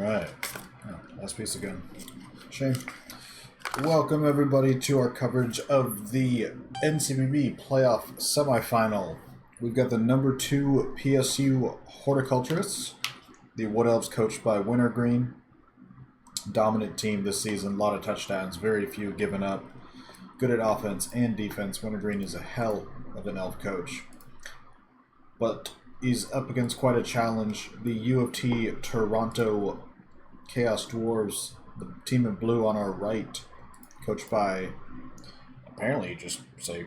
Alright. Oh, last piece again. Shame. Welcome everybody to our coverage of the NCBB playoff semifinal. We've got the number 2 PSU horticulturists, the Wood Elves coached by Wintergreen. Dominant team this season, a lot of touchdowns, very few given up. Good at offense and defense. Wintergreen is a hell of an elf coach. But he's up against quite a challenge. The U of T Toronto Chaos Dwarfs, the team in blue on our right, coached by, apparently just say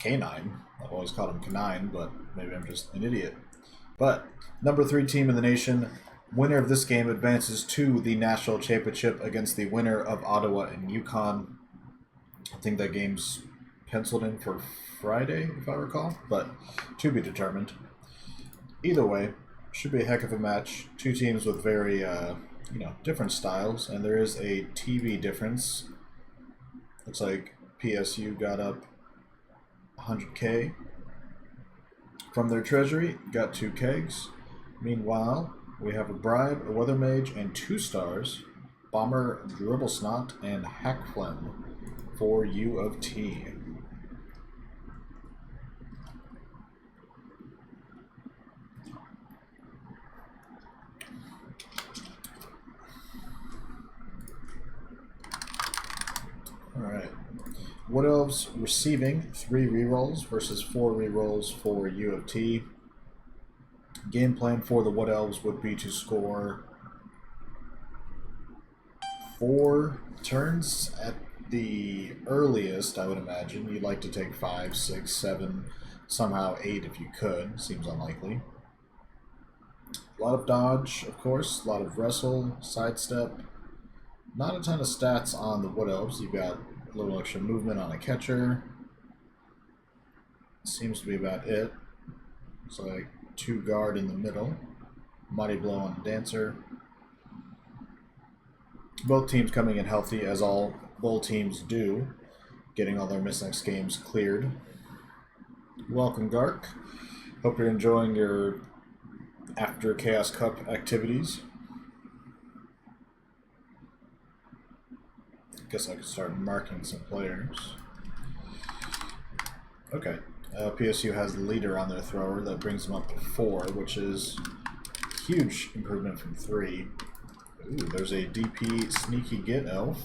K9. I've always called him K9, but maybe I'm just an idiot. But number 3 team in the nation. Winner of this game advances to the national championship against the winner of Ottawa and Yukon. I think that game's penciled in for Friday, if I recall, but to be determined. Either way, should be a heck of a match. Two teams with very, different styles, and there is a TV difference. Looks like PSU got up 100K from their treasury, got 2 kegs. Meanwhile, we have a bribe, a weather mage, and 2 stars, bomber, dribble snot, and hackflem for U of T. Alright. Wood Elves receiving 3 rerolls versus 4 rerolls for U of T. Game plan for the Wood Elves would be to score 4 turns at the earliest, I would imagine. You'd like to take 5, 6, 7, somehow 8 if you could. Seems unlikely. A lot of dodge, of course. A lot of wrestle, sidestep. Not a ton of stats on the Wood Elves. You've got a little extra movement on a catcher. Seems to be about it. It's like 2 guard in the middle. Mighty blow on the dancer. Both teams coming in healthy, as all bowl teams do. Getting all their missing games cleared. Welcome, Gark. Hope you're enjoying your after Chaos Cup activities. Guess I could start marking some players. Okay. PSU has the leader on their thrower. That brings them up to 4, which is a huge improvement from 3. Ooh, there's a DP sneaky get elf.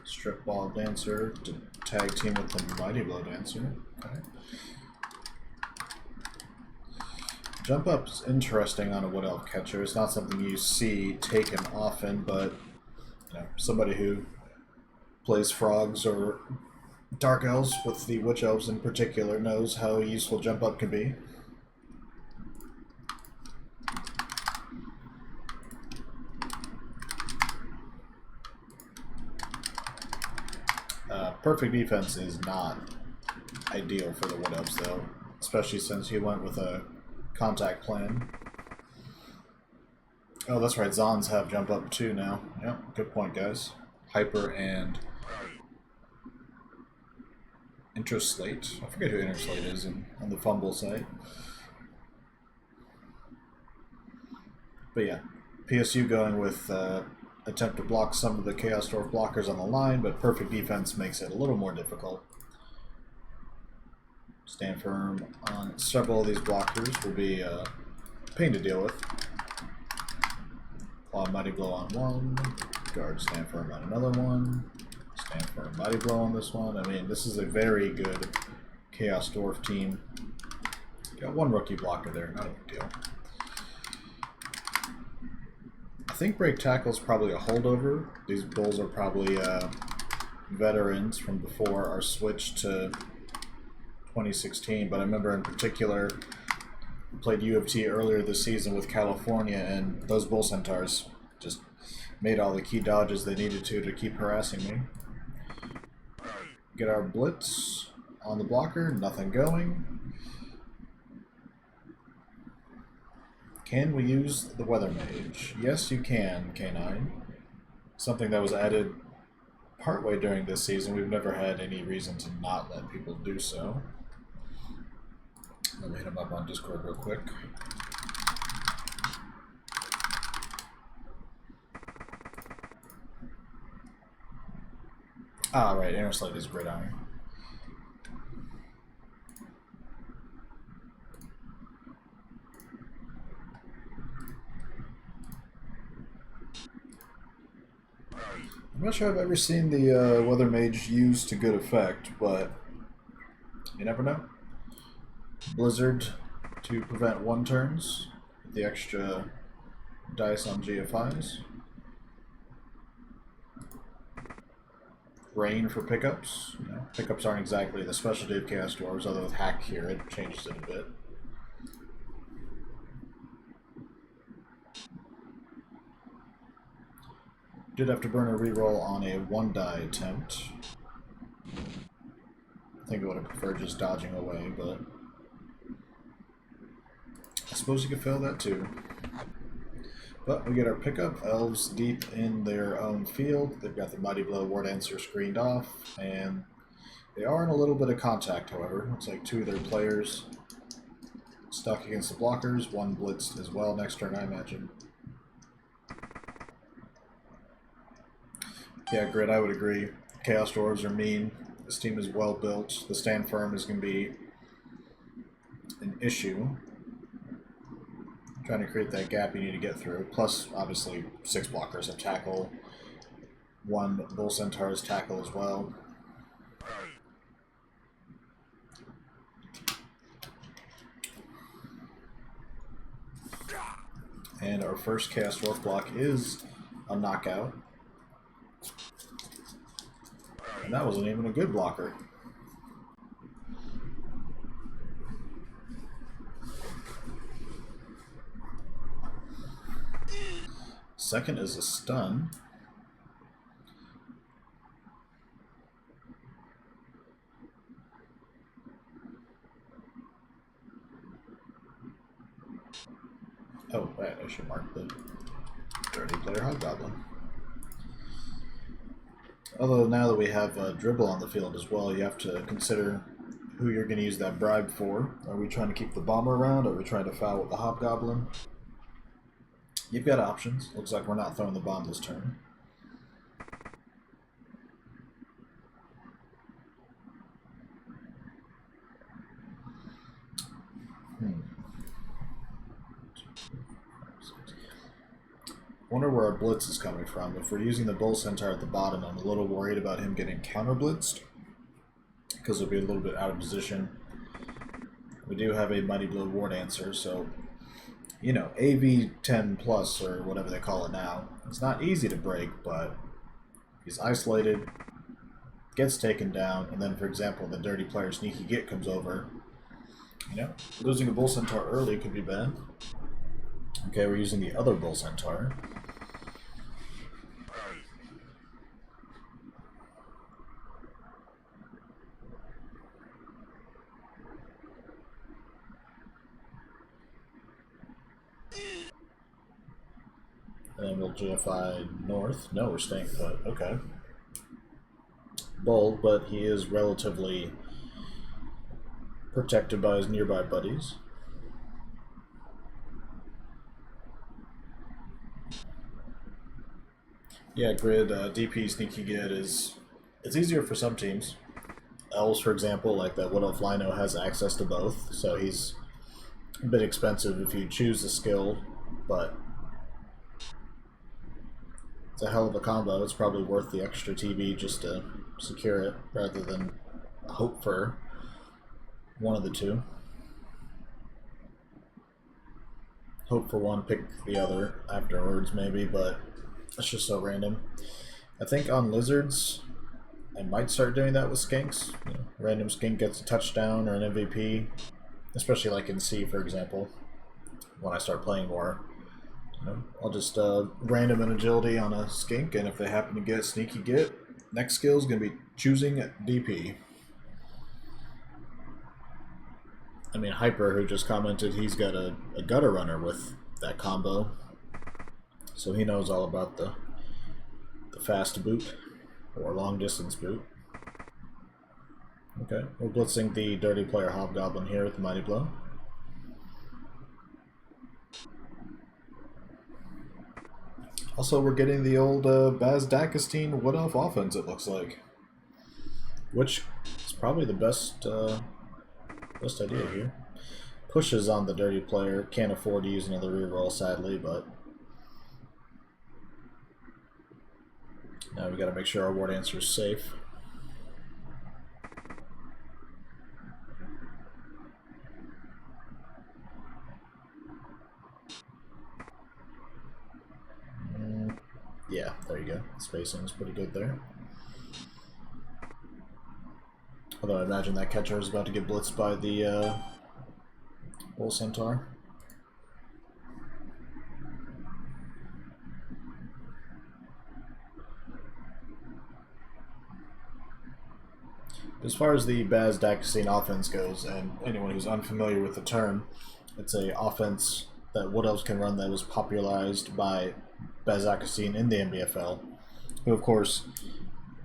Strip ball dancer to tag team with the mighty blow dancer. Okay. Jump up's interesting on a Wood Elf catcher. It's not something you see taken often, but somebody who plays frogs or dark elves with the witch elves in particular knows how useful jump up can be. Perfect defense is not ideal for the Wood Elves though, especially since he went with a contact plan. Oh, that's right. Zons have jump up too now. Yep, good point, guys. Hyper and Interslate. I forget who Interslate is on the fumble site. But yeah, PSU going with attempt to block some of the Chaos Dwarf blockers on the line, but perfect defense makes it a little more difficult. Stand firm on several of these blockers will be a pain to deal with. Claw mighty blow on one. Guard stand firm on another one. Stand firm mighty blow on this one. I mean, this is a very good Chaos Dwarf team. Got 1 rookie blocker there, not a big deal. I think break tackle is probably a holdover. These bulls are probably veterans from before our switch to 2016, but I remember in particular played U of T earlier this season with California, and those bull centaurs just made all the key dodges they needed to keep harassing me. Get our blitz on the blocker, nothing going. Can we use the weather mage? Yes, you can, K9. Something that was added partway during this season. We've never had any reason to not let people do so. Let me hit him up on Discord real quick. Ah, right, Inner Slate is Gridiron. I'm not sure I've ever seen the Weather Mage used to good effect, but you never know. Blizzard to prevent one turns, the extra dice on GFIs. Rain for pickups. You know, pickups aren't exactly the specialty of Chaos Dwarfs, although with Hack here it changes it a bit. Did have to burn a reroll on a 1-die attempt. I think I would have preferred just dodging away, but I suppose you could fail that too. But we get our pickup. Elves deep in their own field. They've got the Mighty Blow Ward Answer screened off, and they are in a little bit of contact, however. Looks like 2 of their players stuck against the blockers, 1 blitzed as well next turn, I imagine. Yeah, Grid, I would agree. Chaos Dwarves are mean. This team is well built. The stand firm is going to be an issue. Trying to create that gap you need to get through. Plus, obviously, 6 blockers of tackle. 1 Bull Centaur's tackle as well. And our first Chaos Dwarf block is a knockout. And that wasn't even a good blocker. Second is a stun. Oh, right, I should mark the dirty player Hobgoblin. Although now that we have Dribble on the field as well, you have to consider who you're going to use that bribe for. Are we trying to keep the Bomber around? Are we trying to foul with the Hobgoblin? You've got options. Looks like we're not throwing the bomb this turn. Wonder where our blitz is coming from. If we're using the Bull Centaur at the bottom, I'm a little worried about him getting counter-blitzed, because he'll be a little bit out of position. We do have a Mighty Blow Ward Answer, so, you know, AV 10 plus, or whatever they call it now. It's not easy to break, but he's isolated, gets taken down, and then, for example, the dirty player Sneaky Git comes over. You know, losing a Bull Centaur early could be bad. Okay, we're using the other Bull Centaur. And then we'll GFI north. No, we're staying put. Okay. Bold, but he is relatively protected by his nearby buddies. Yeah, Grid, DP Sneaky Git is... It's easier for some teams. Elves, for example, like that Wood Elf Lino, has access to both, so he's a bit expensive if you choose the skill, but it's a hell of a combo. It's probably worth the extra TV just to secure it, rather than hope for one of the two. Hope for one, pick the other afterwards, maybe, but it's just so random. I think on Lizards, I might start doing that with Skinks. You know, random Skink gets a touchdown or an MVP, especially like in C, for example, when I start playing more. You know, I'll just random an agility on a Skink, and if they happen to get Sneaky Git, next skill is going to be choosing DP. I mean, Hyper, who just commented, he's got a Gutter Runner with that combo, so he knows all about the fast boot, or long distance boot. Okay, we're blitzing the dirty player Hobgoblin here with the Mighty Blow. Also, we're getting the old Baz Dakistine Wood Elf offense, it looks like. which is probably the best idea here. Pushes on the dirty player. Can't afford to use another reroll, sadly, but now we got to make sure our ward answer is safe. Yeah, there you go. Spacing is pretty good there. Although I imagine that catcher is about to get blitzed by the Bull Centaur. As far as the Baz-Dacasine offense goes, and anyone who's unfamiliar with the term, it's an offense that Wood Elves can run that was popularized by Baz-Dacasine in the NBFL, who, of course,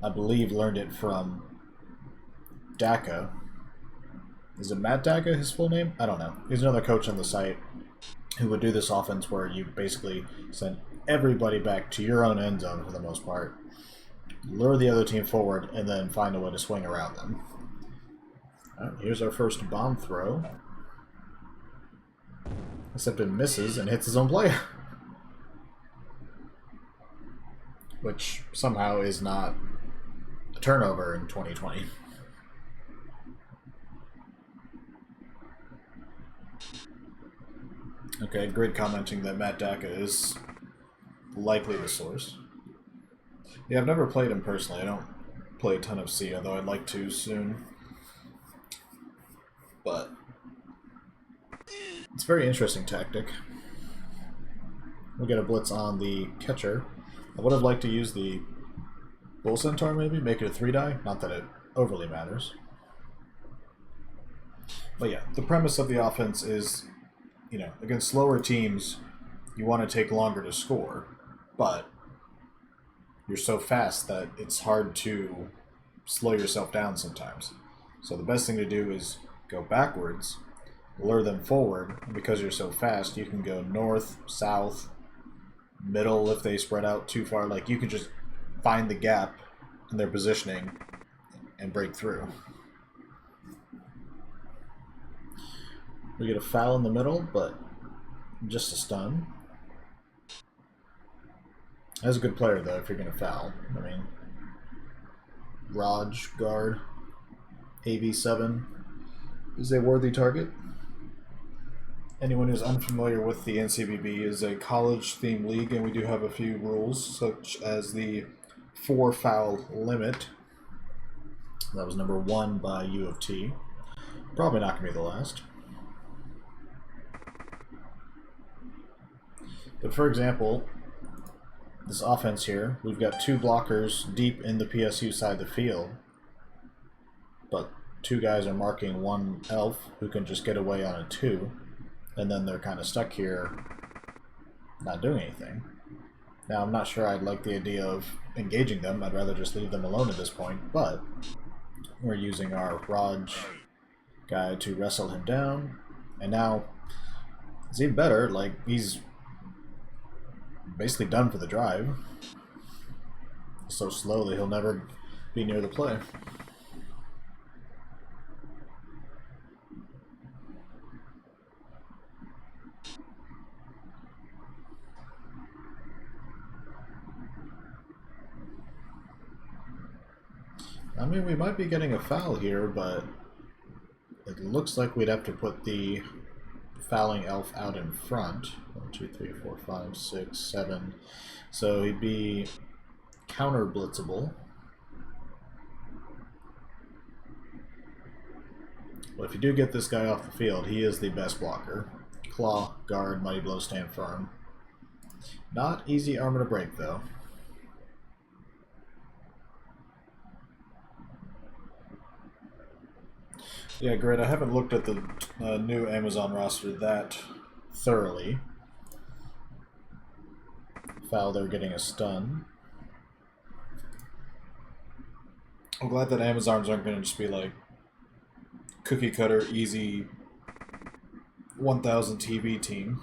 I believe learned it from Daka. Is it Matt Daka, his full name? I don't know. He's another coach on the site who would do this offense where you basically send everybody back to your own end zone for the most part, lure the other team forward, and then find a way to swing around them. All right, here's our first bomb throw. Except it misses and hits his own player. Which somehow is not a turnover in 2020. Okay, Grid commenting that Matt Daka is likely the source. Yeah, I've never played him personally. I don't play a ton of C, although I'd like to soon. But it's a very interesting tactic. We'll get a blitz on the catcher. I would have liked to use the Bull Centaur maybe, make it a 3-die. Not that it overly matters. But yeah, the premise of the offense is, you know, against slower teams, you want to take longer to score, but you're so fast that it's hard to slow yourself down sometimes. So the best thing to do is go backwards, lure them forward, and because you're so fast, you can go north, south, middle if they spread out too far. Like, you can just find the gap in their positioning and break through. We get a foul in the middle, but just a stun. That's a good player, though, if you're going to foul. I mean, Raj, guard, AV7 is a worthy target. Anyone who's unfamiliar with the NCBB is a college-themed league, and we do have a few rules, such as the 4-foul limit. That was number 1 by U of T. Probably not going to be the last. But for example, this offense here, we've got 2 blockers deep in the PSU side of the field, but 2 guys are marking 1 elf who can just get away on a 2, and then they're kind of stuck here not doing anything. Now, I'm not sure I'd like the idea of engaging them. I'd rather just leave them alone at this point, but we're using our Raj guy to wrestle him down, and now it's even better. Like, he's basically done for the drive. So slowly he'll never be near the play. I mean, we might be getting a foul here, but it looks like we'd have to put the fouling elf out in front. 1, 2, 3, 4, 5, 6, 7. So he'd be counter blitzable. But if you do get this guy off the field, he is the best blocker. Claw, guard, mighty blow, stand firm. Not easy armor to break, though. Yeah, great. I haven't looked at the new Amazon roster that thoroughly. Foul, they're getting a stun. I'm glad that Amazons aren't going to just be like cookie cutter, easy 1000 TV team.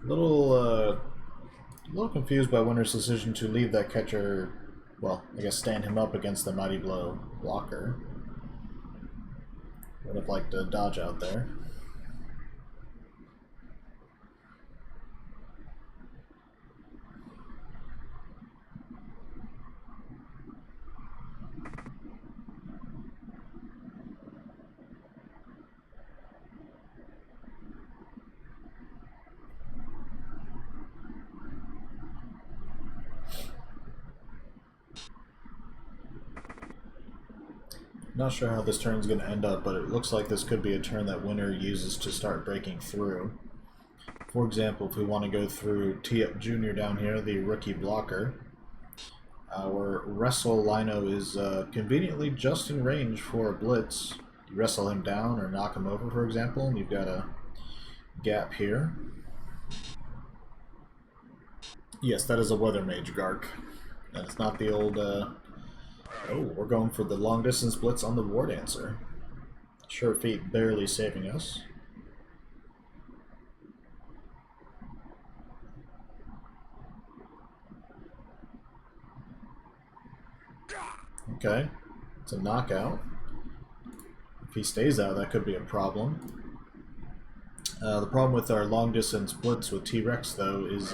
A little confused by Winter's decision to leave that catcher, well, I guess stand him up against the Mighty Blow blocker. Would have liked to dodge out there. Not sure how this turn is going to end up, but it looks like this could be a turn that Winter uses to start breaking through. For example, if we want to go through T-Up Jr. down here, the rookie blocker, our Wrestle Lino is conveniently just in range for a blitz. You wrestle him down or knock him over, for example, and you've got a gap here. Yes, that is a Weather Mage Gark. And it's not the old... Oh, we're going for the long distance blitz on the War Dancer. Sure feet barely saving us. Okay, it's a knockout. If he stays out, that could be a problem. The problem with our long distance blitz with T-Rex, though, is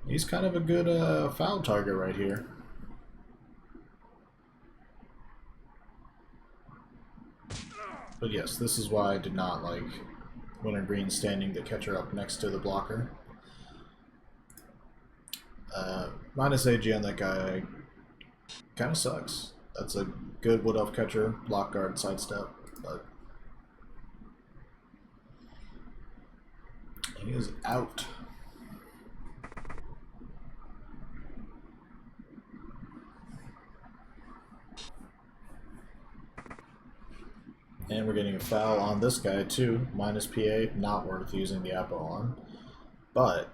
he's kind of a good foul target right here. But yes, this is why I did not like Winter Green standing the catcher up next to the blocker. Minus AG on that guy kind of sucks. That's a good Wood Elf catcher, block guard, sidestep, but he is out. And we're getting a foul on this guy too. Minus PA, not worth using the Apo on. But,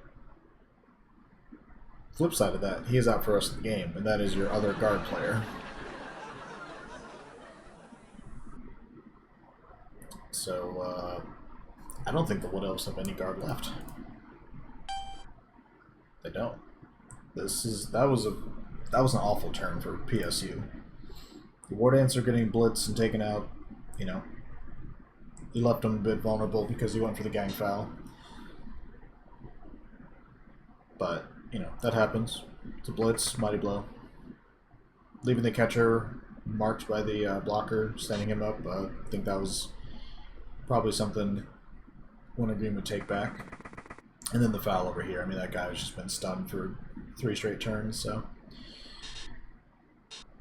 flip side of that, he is out for the rest of the game, and that is your other guard player. So, I don't think the Wood Elves have any guard left. They don't. That was an awful turn for PSU. The War Dancer getting blitzed and taken out. You know, he left him a bit vulnerable because he went for the gang foul. But, you know, that happens. It's a blitz, mighty blow. Leaving the catcher marked by the blocker, standing him up. I think that was probably something Winter Green would take back. And then the foul over here. I mean, that guy has just been stunned for 3 straight turns, so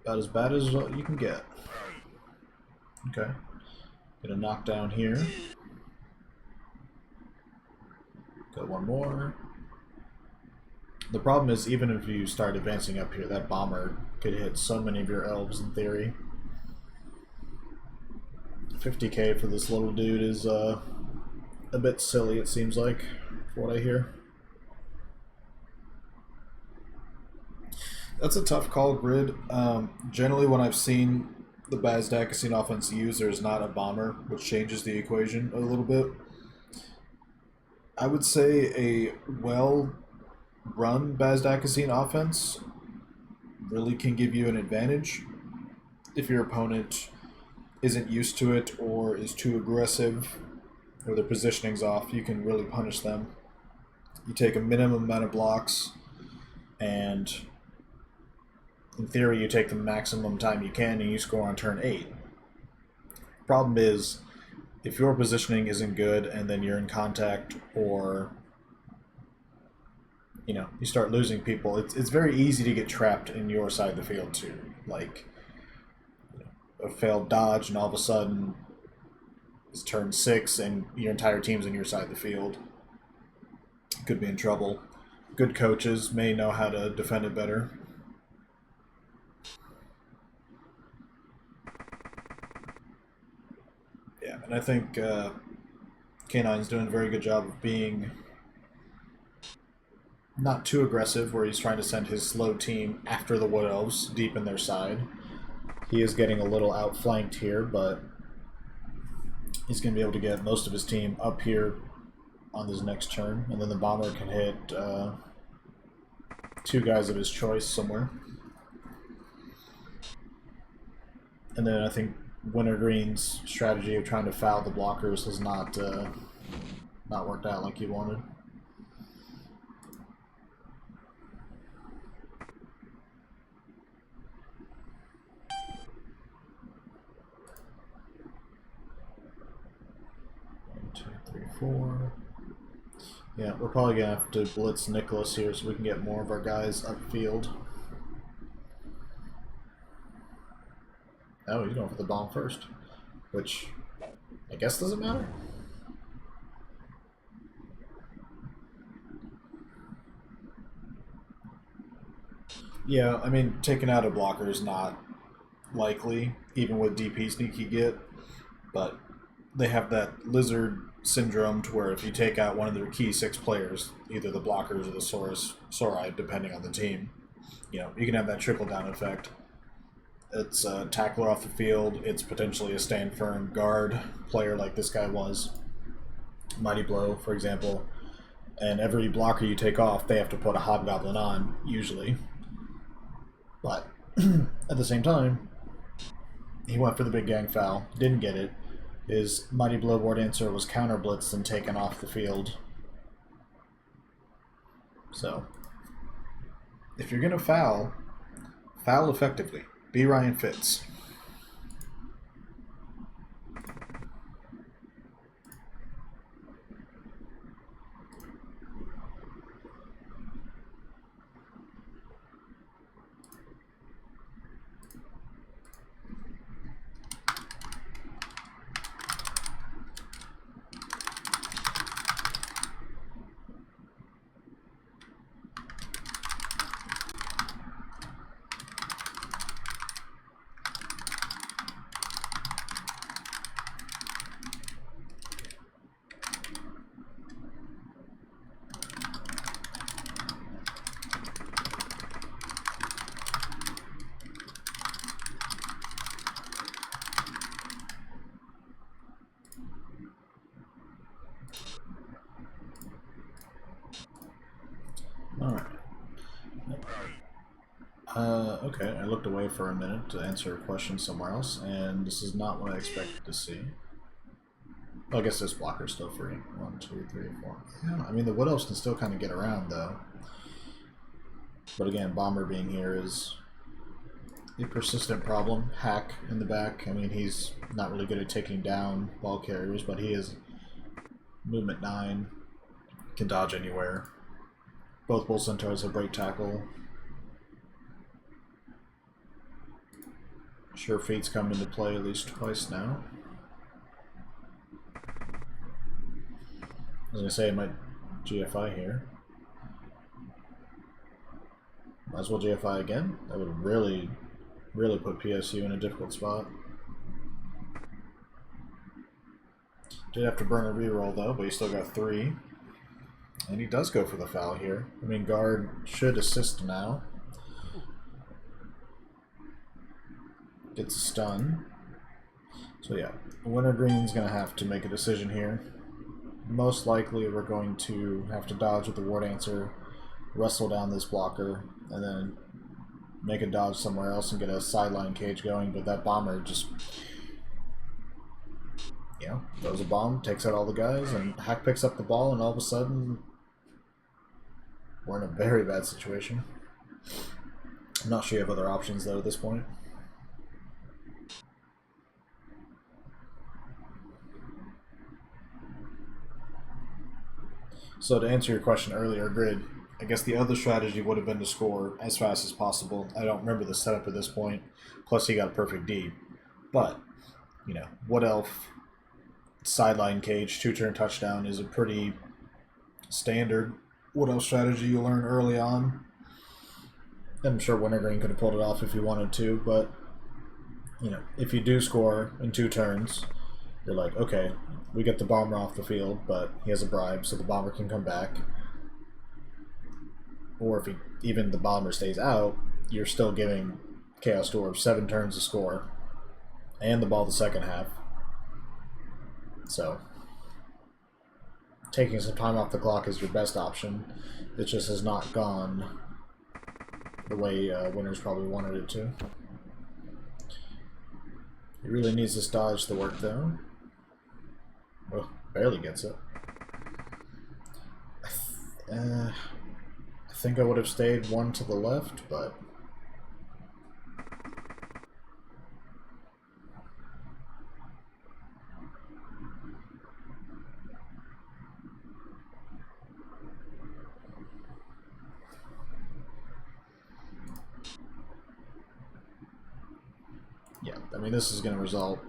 about as bad as you can get. Okay, get a knockdown here. Got one more. The problem is, even if you start advancing up here, that bomber could hit so many of your elves in theory. 50k for this little dude is a bit silly, it seems like, for what I hear. That's a tough call, Grid. Generally, when I've seen the Bazdakisian offense used, there's not a bomber, which changes the equation a little bit. I would say a well-run Bazdakisian offense really can give you an advantage. If your opponent isn't used to it or is too aggressive or their positioning's off, you can really punish them. You take a minimum amount of blocks and in theory, you take the maximum time you can and you score on turn 8. Problem is, if your positioning isn't good and then you're in contact or, you know, you start losing people, it's very easy to get trapped in your side of the field too. Like, you know, a failed dodge and all of a sudden it's turn 6 and your entire team's in your side of the field. You could be in trouble. Good coaches may know how to defend it better. Yeah, and I think K9's doing a very good job of being not too aggressive, where he's trying to send his slow team after the Wood Elves deep in their side. He is getting a little outflanked here, but he's going to be able to get most of his team up here on his next turn, and then the bomber can hit two guys of his choice somewhere. And then I think Winter Green's strategy of trying to foul the blockers has not worked out like he wanted. Yeah, we're probably going to have to blitz Nicholas here so we can get more of our guys upfield. Oh, he's going for the bomb first, which I guess doesn't matter. Yeah, I mean, taking out a blocker is not likely, even with DP sneak you get, but they have that lizard syndrome to where if you take out one of their key 6 players, either the blockers or the Sauri, depending on the team, you know, you can have that trickle-down effect. It's a tackler off the field, it's potentially a stand firm guard player like this guy was, Mighty Blow, for example, and every blocker you take off, they have to put a Hobgoblin on, usually. But at the same time, he went for the big gang foul, didn't get it. His Mighty Blow War Dancer was counter blitzed and taken off the field. So, if you're going to foul effectively. Be Ryan Fitz. Okay, I looked away for a minute to answer a question somewhere else, and this is not what I expected to see. Well, I guess this blocker's still free. 1, 2, 3, 4. Yeah, I mean, the Wood Elves can still kind of get around, though. But again, Bomber being here is a persistent problem. Hack in the back. I mean, he's not really good at taking down ball carriers, but he is movement 9, can dodge anywhere. Both Bull Centaurs have break tackle. Sure Fate's come into play at least twice now. I was going to say I might GFI here. Might as well GFI again. That would really put PSU in a difficult spot. Did have to burn a reroll though, but he still got 3. And he does go for the foul here. I mean, guard should assist now. Gets a stun. So yeah, Winter Green's going to have to make a decision here. Most likely we're going to have to dodge with the War Dancer, wrestle down this blocker, and then make a dodge somewhere else and get a sideline cage going, but that bomber just, you know, throws a bomb, takes out all the guys, and Hack picks up the ball, and all of a sudden we're in a very bad situation. I'm not sure you have other options though at this point. So to answer your question earlier, Grid, I guess the other strategy would have been to score as fast as possible. I don't remember the setup at this point. Plus he got a perfect D. But, you know, Wood Elf, sideline cage, 2-turn touchdown is a pretty standard Wood Elf strategy you learn early on. I'm sure Winter Green could have pulled it off if he wanted to, but, you know, if you do score in 2 turns, you're like, okay, we get the bomber off the field, but he has a bribe, so the bomber can come back. Or if even the bomber stays out, you're still giving Chaos Dwarfs 7 turns to score, and the ball the second half. So, taking some time off the clock is your best option. It just has not gone the way winners probably wanted it to. He really needs this dodge to work, though. Well, barely gets it. I think I would have stayed one to the left, but... yeah, I mean, this is going to result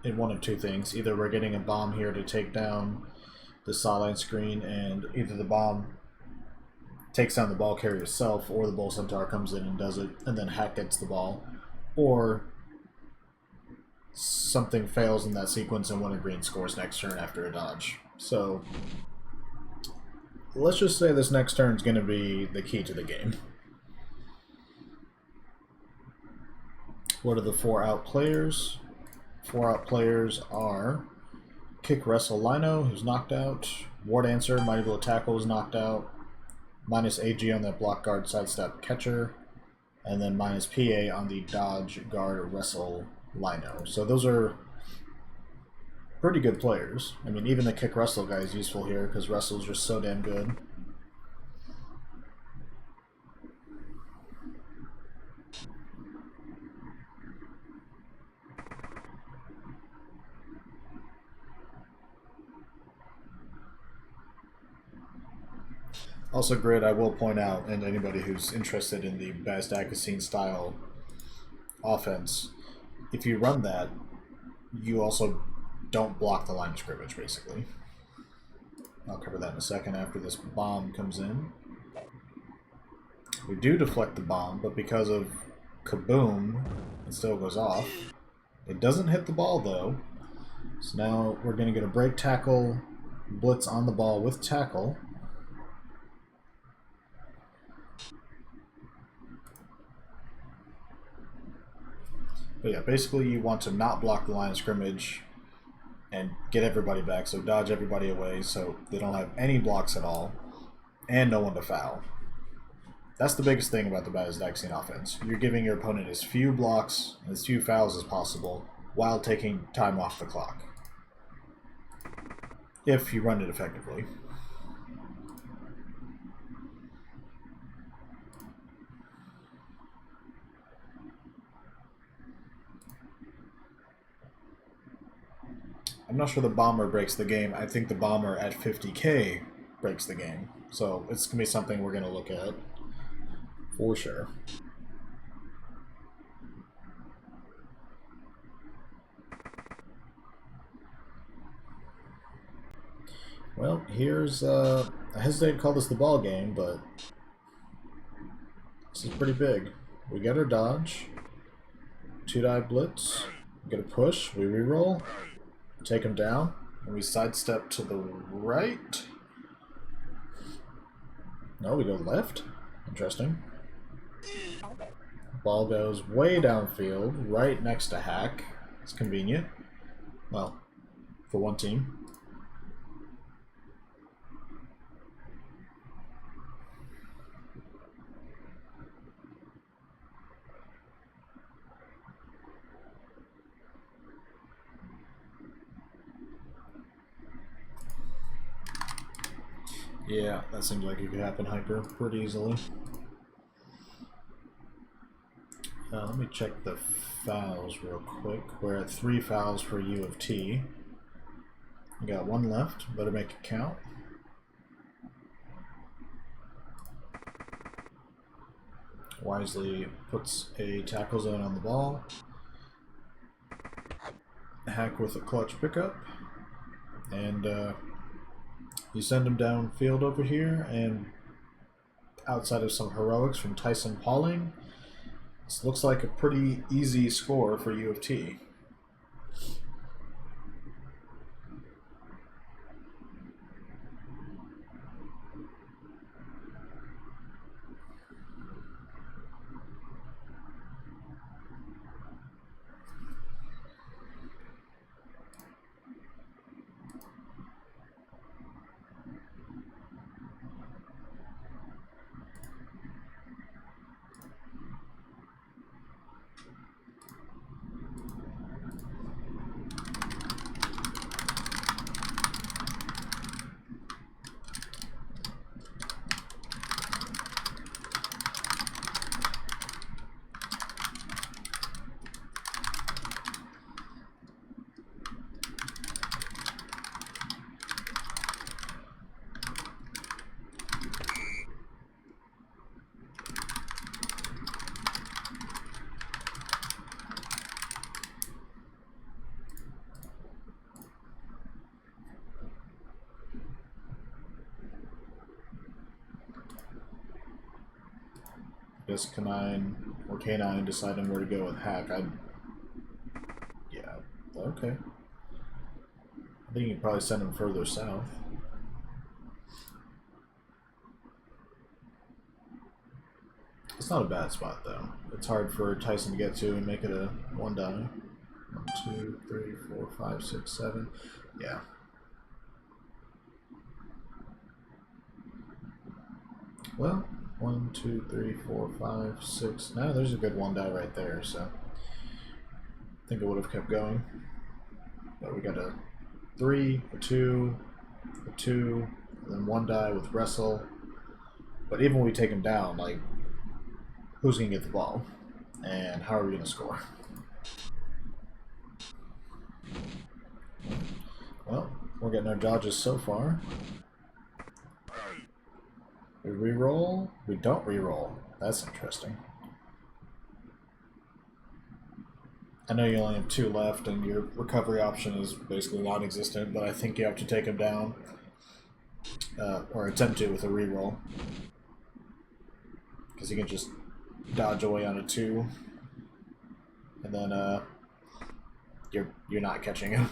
in one of two things. Either we're getting a bomb here to take down the sideline screen, and either the bomb takes down the ball carrier itself, or the Bull Centaur comes in and does it, and then Hack gets the ball, or something fails in that sequence and Winter Green scores next turn after a dodge. So let's just say this next turn is going to be the key to the game. What are the 4 out players? 4 out players are Kick Wrestle Lino, who's knocked out. Ward Answer, Mighty Blow Tackle, is knocked out. Minus AG on that block guard sidestep catcher. And then minus PA on the dodge guard wrestle Lino. So those are pretty good players. I mean, even the Kick Wrestle guy is useful here because Wrestle's just so damn good. Also, Grid, I will point out, and anybody who's interested in the Bazdakasine style offense, if you run that, you also don't block the line of scrimmage, basically. I'll cover that in a second after this bomb comes in. We do deflect the bomb, but because of kaboom, it still goes off. It doesn't hit the ball, though. So now we're going to get a break tackle, blitz on the ball with tackle. But yeah, basically you want to not block the line of scrimmage and get everybody back, so dodge everybody away so they don't have any blocks at all, and no one to foul. That's the biggest thing about the Bazdakasine offense. You're giving your opponent as few blocks and as few fouls as possible while taking time off the clock. If you run it effectively. I'm not sure the bomber breaks the game. I think the bomber at 50k breaks the game. So it's going to be something we're going to look at for sure. Well, here's, I hesitate to call this the ball game, but this is pretty big. We get our dodge, 2-dive blitz, get a push, we reroll, take him down, and we sidestep to the right. No, we go left. Interesting. Ball goes way downfield, right next to Hack. It's convenient. Well, for one team. Yeah, that seems like it could happen hyper pretty easily. Let me check the fouls real quick. We're at 3 fouls for U of T. We got 1 left. Better make it count. Wisely puts a tackle zone on the ball. Hack with a clutch pickup. And you send him downfield over here, and outside of some heroics from Tyson Pauling, this looks like a pretty easy score for U of T. guess Canine or Canine deciding where to go with Hack. Yeah, okay. I think you can probably send him further south. It's not a bad spot, though. It's hard for Tyson to get to and make it a one die. 1, 2, 3, 4, 5, 6, 7. Yeah. Well, 1, 2, 3, 4, 5, 6. Now there's a good one die right there, so I think it would have kept going. But we got a 3, a 2, a 2, and then one die with Wrestle. But even when we take him down, like, who's going to get the ball? And how are we going to score? Well, we're getting our dodges so far. We reroll. We don't reroll. That's interesting. I know you only have 2 left, and your recovery option is basically non-existent, but I think you have to take him down. Or attempt to with a reroll. Because you can just dodge away on a 2. And then you're not catching him.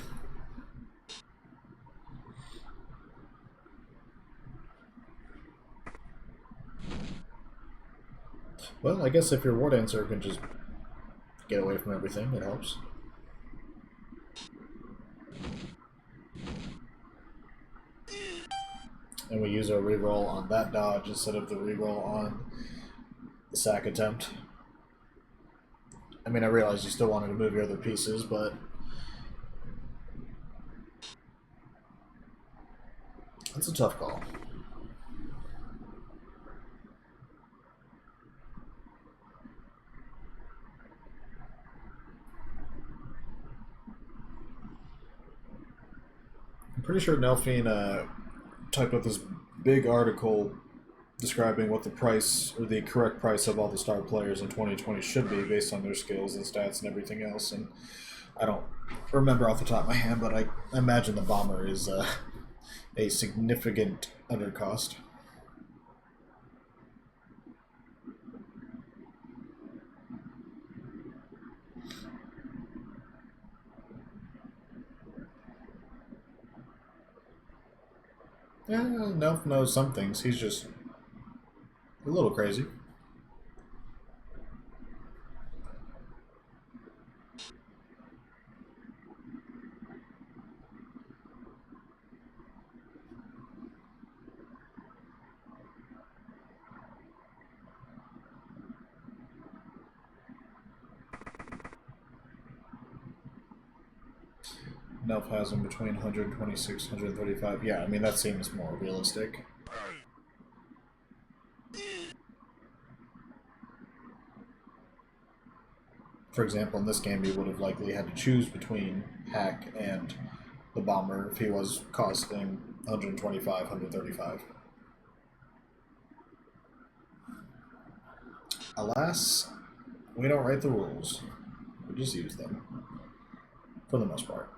Well, I guess if your War Dancer can just get away from everything, it helps. And we use our reroll on that dodge instead of the reroll on the sack attempt. I mean, I realize you still wanted to move your other pieces, but it's a tough call. I'm pretty sure Nelphine typed up this big article describing what the price, or the correct price of all the star players in 2020 should be based on their skills and stats and everything else. And I don't remember off the top of my head, but I imagine the Bomber is a significant undercost. Yeah, Nelf knows some things. He's just a little crazy. Nelf has him between 126, 135. Yeah, I mean, that seems more realistic. For example, in this game, he would have likely had to choose between Hack and the Bomber if he was costing 125, 135. Alas, we don't write the rules. We just use them. For the most part.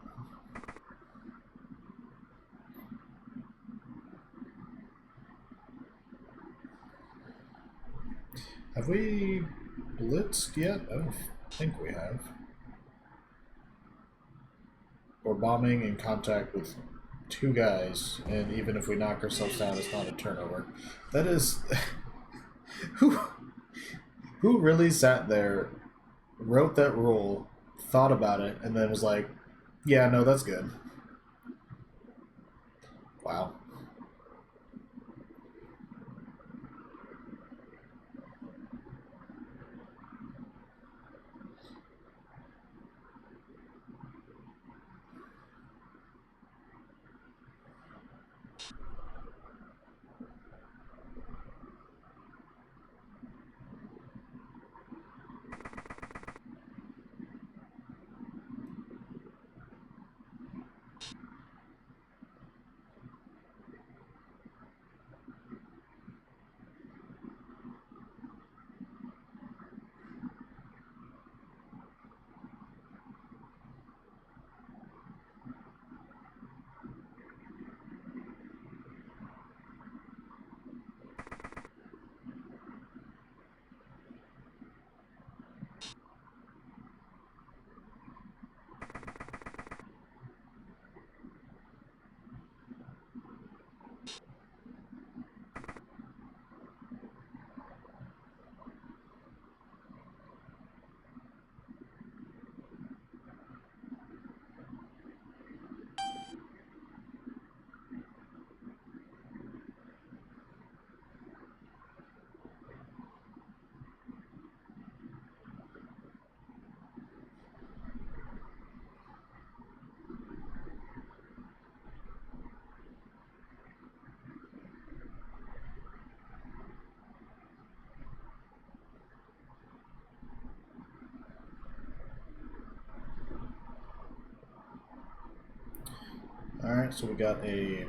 Have we blitzed yet? I don't think we have. We're bombing in contact with 2 guys, and even if we knock ourselves down, it's not a turnover. That is... who really sat there, wrote that rule, thought about it, and then was like, yeah, no, that's good. Wow. Alright, so we got a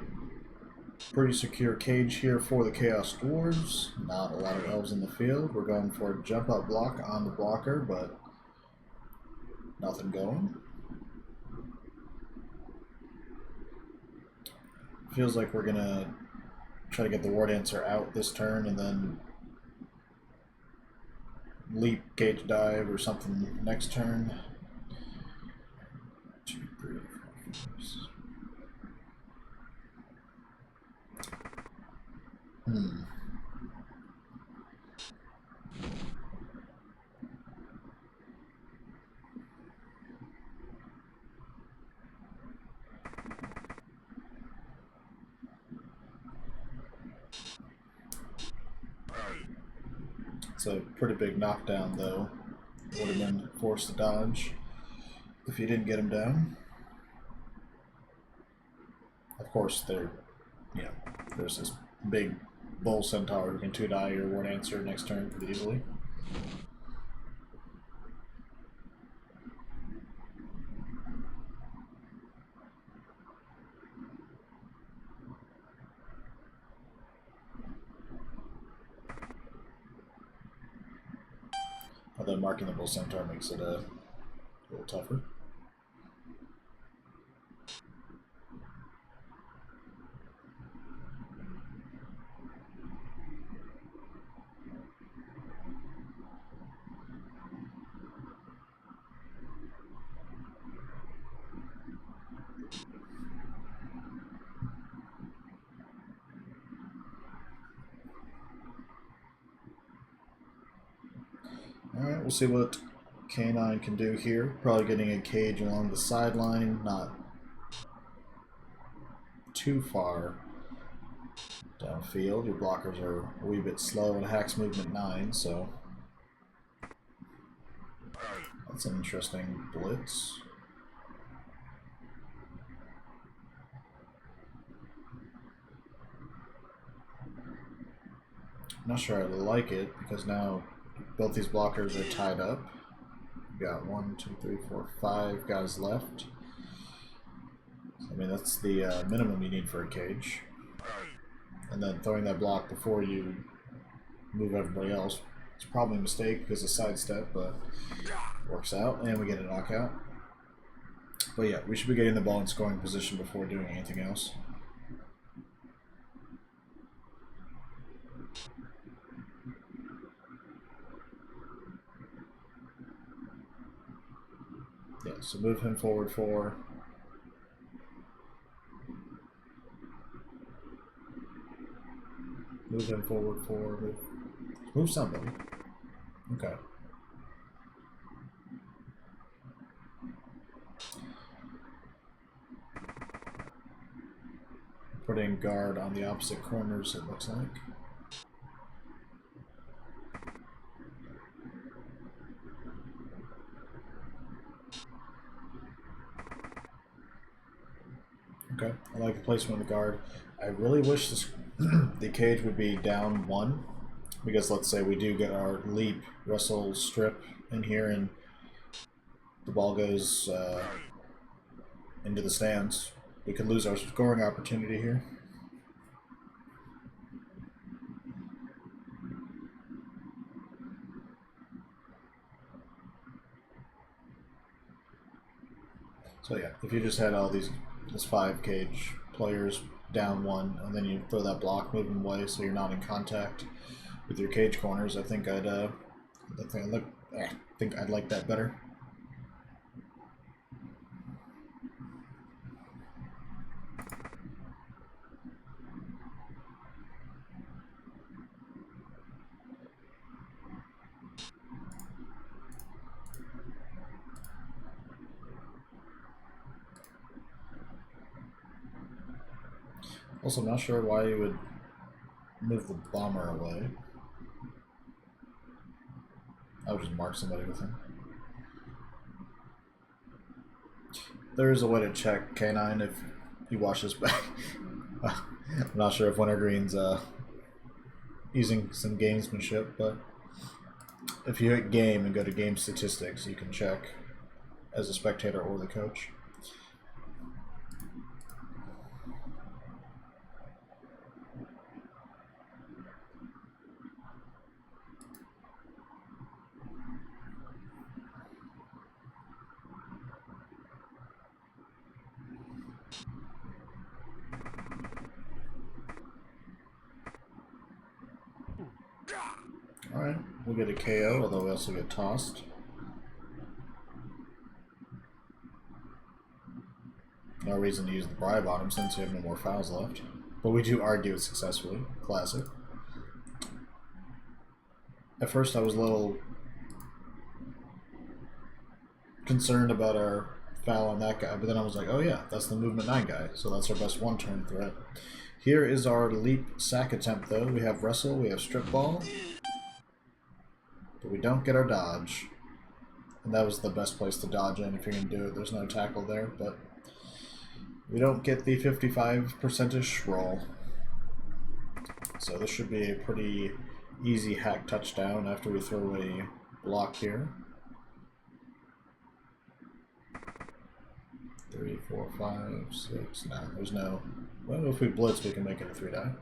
pretty secure cage here for the Chaos Dwarfs. Not a lot of elves in the field. We're going for a jump up block on the blocker, but nothing going. Feels like we're gonna try to get the War Dancer out this turn and then leap, cage dive, or something next turn. 2, 3, 4, 5, 6. It's a pretty big knockdown, though. Would have been forced to dodge if you didn't get him down. Of course, there's this big bull centaur who can 2-die your War Dancer next turn pretty easily. Although marking the bull centaur makes it a little tougher. Alright, we'll see what K9 can do here. Probably getting a cage along the sideline, not too far downfield. Your blockers are a wee bit slow and hacks movement 9, so that's an interesting blitz. I'm not sure I like it because now both these blockers are tied up. We've got 1, 2, 3, 4, 5 guys left. So, I mean, that's the minimum you need for a cage. And then throwing that block before you move everybody else. It's probably a mistake because of sidestep, but works out. And we get a knockout. But yeah, we should be getting the ball in scoring position before doing anything else. Yeah, so move him forward 4. Move him forward 4. Move somebody. Okay. Putting guard on the opposite corners, it looks like. Okay, I like the placement of the guard. I really wish this the cage would be down 1, because let's say we do get our leap, wrestle, strip in here, and the ball goes into the stands. We could lose our scoring opportunity here. So yeah, if you just had all this 5 cage players down 1, and then you throw that block, move them away, so you're not in contact with your cage corners, I think I'd like that better. Also, I'm not sure why you would move the bomber away. I would just mark somebody with him. There is a way to check K9 if he washes back. I'm not sure if Winter Green's using some gamesmanship, but if you hit game and go to game statistics, you can check as a spectator or the coach. Alright, we'll get a KO, although we also get tossed. No reason to use the bribe on him since we have no more fouls left. But we do argue it successfully. Classic. At first I was a little concerned about our foul on that guy, but then I was like, oh yeah, that's the movement 9 guy, so that's our best one-turn threat. Here is our leap sack attempt though. We have wrestle, we have strip ball, but we don't get our dodge. And that was the best place to dodge in if you're going to do it. There's no tackle there, but we don't get the 55%ish roll. So this should be a pretty easy hack touchdown after we throw a block here. 3, 4, 5, 6. No, there's no. Well, if we blitz, we can make it a 3-die.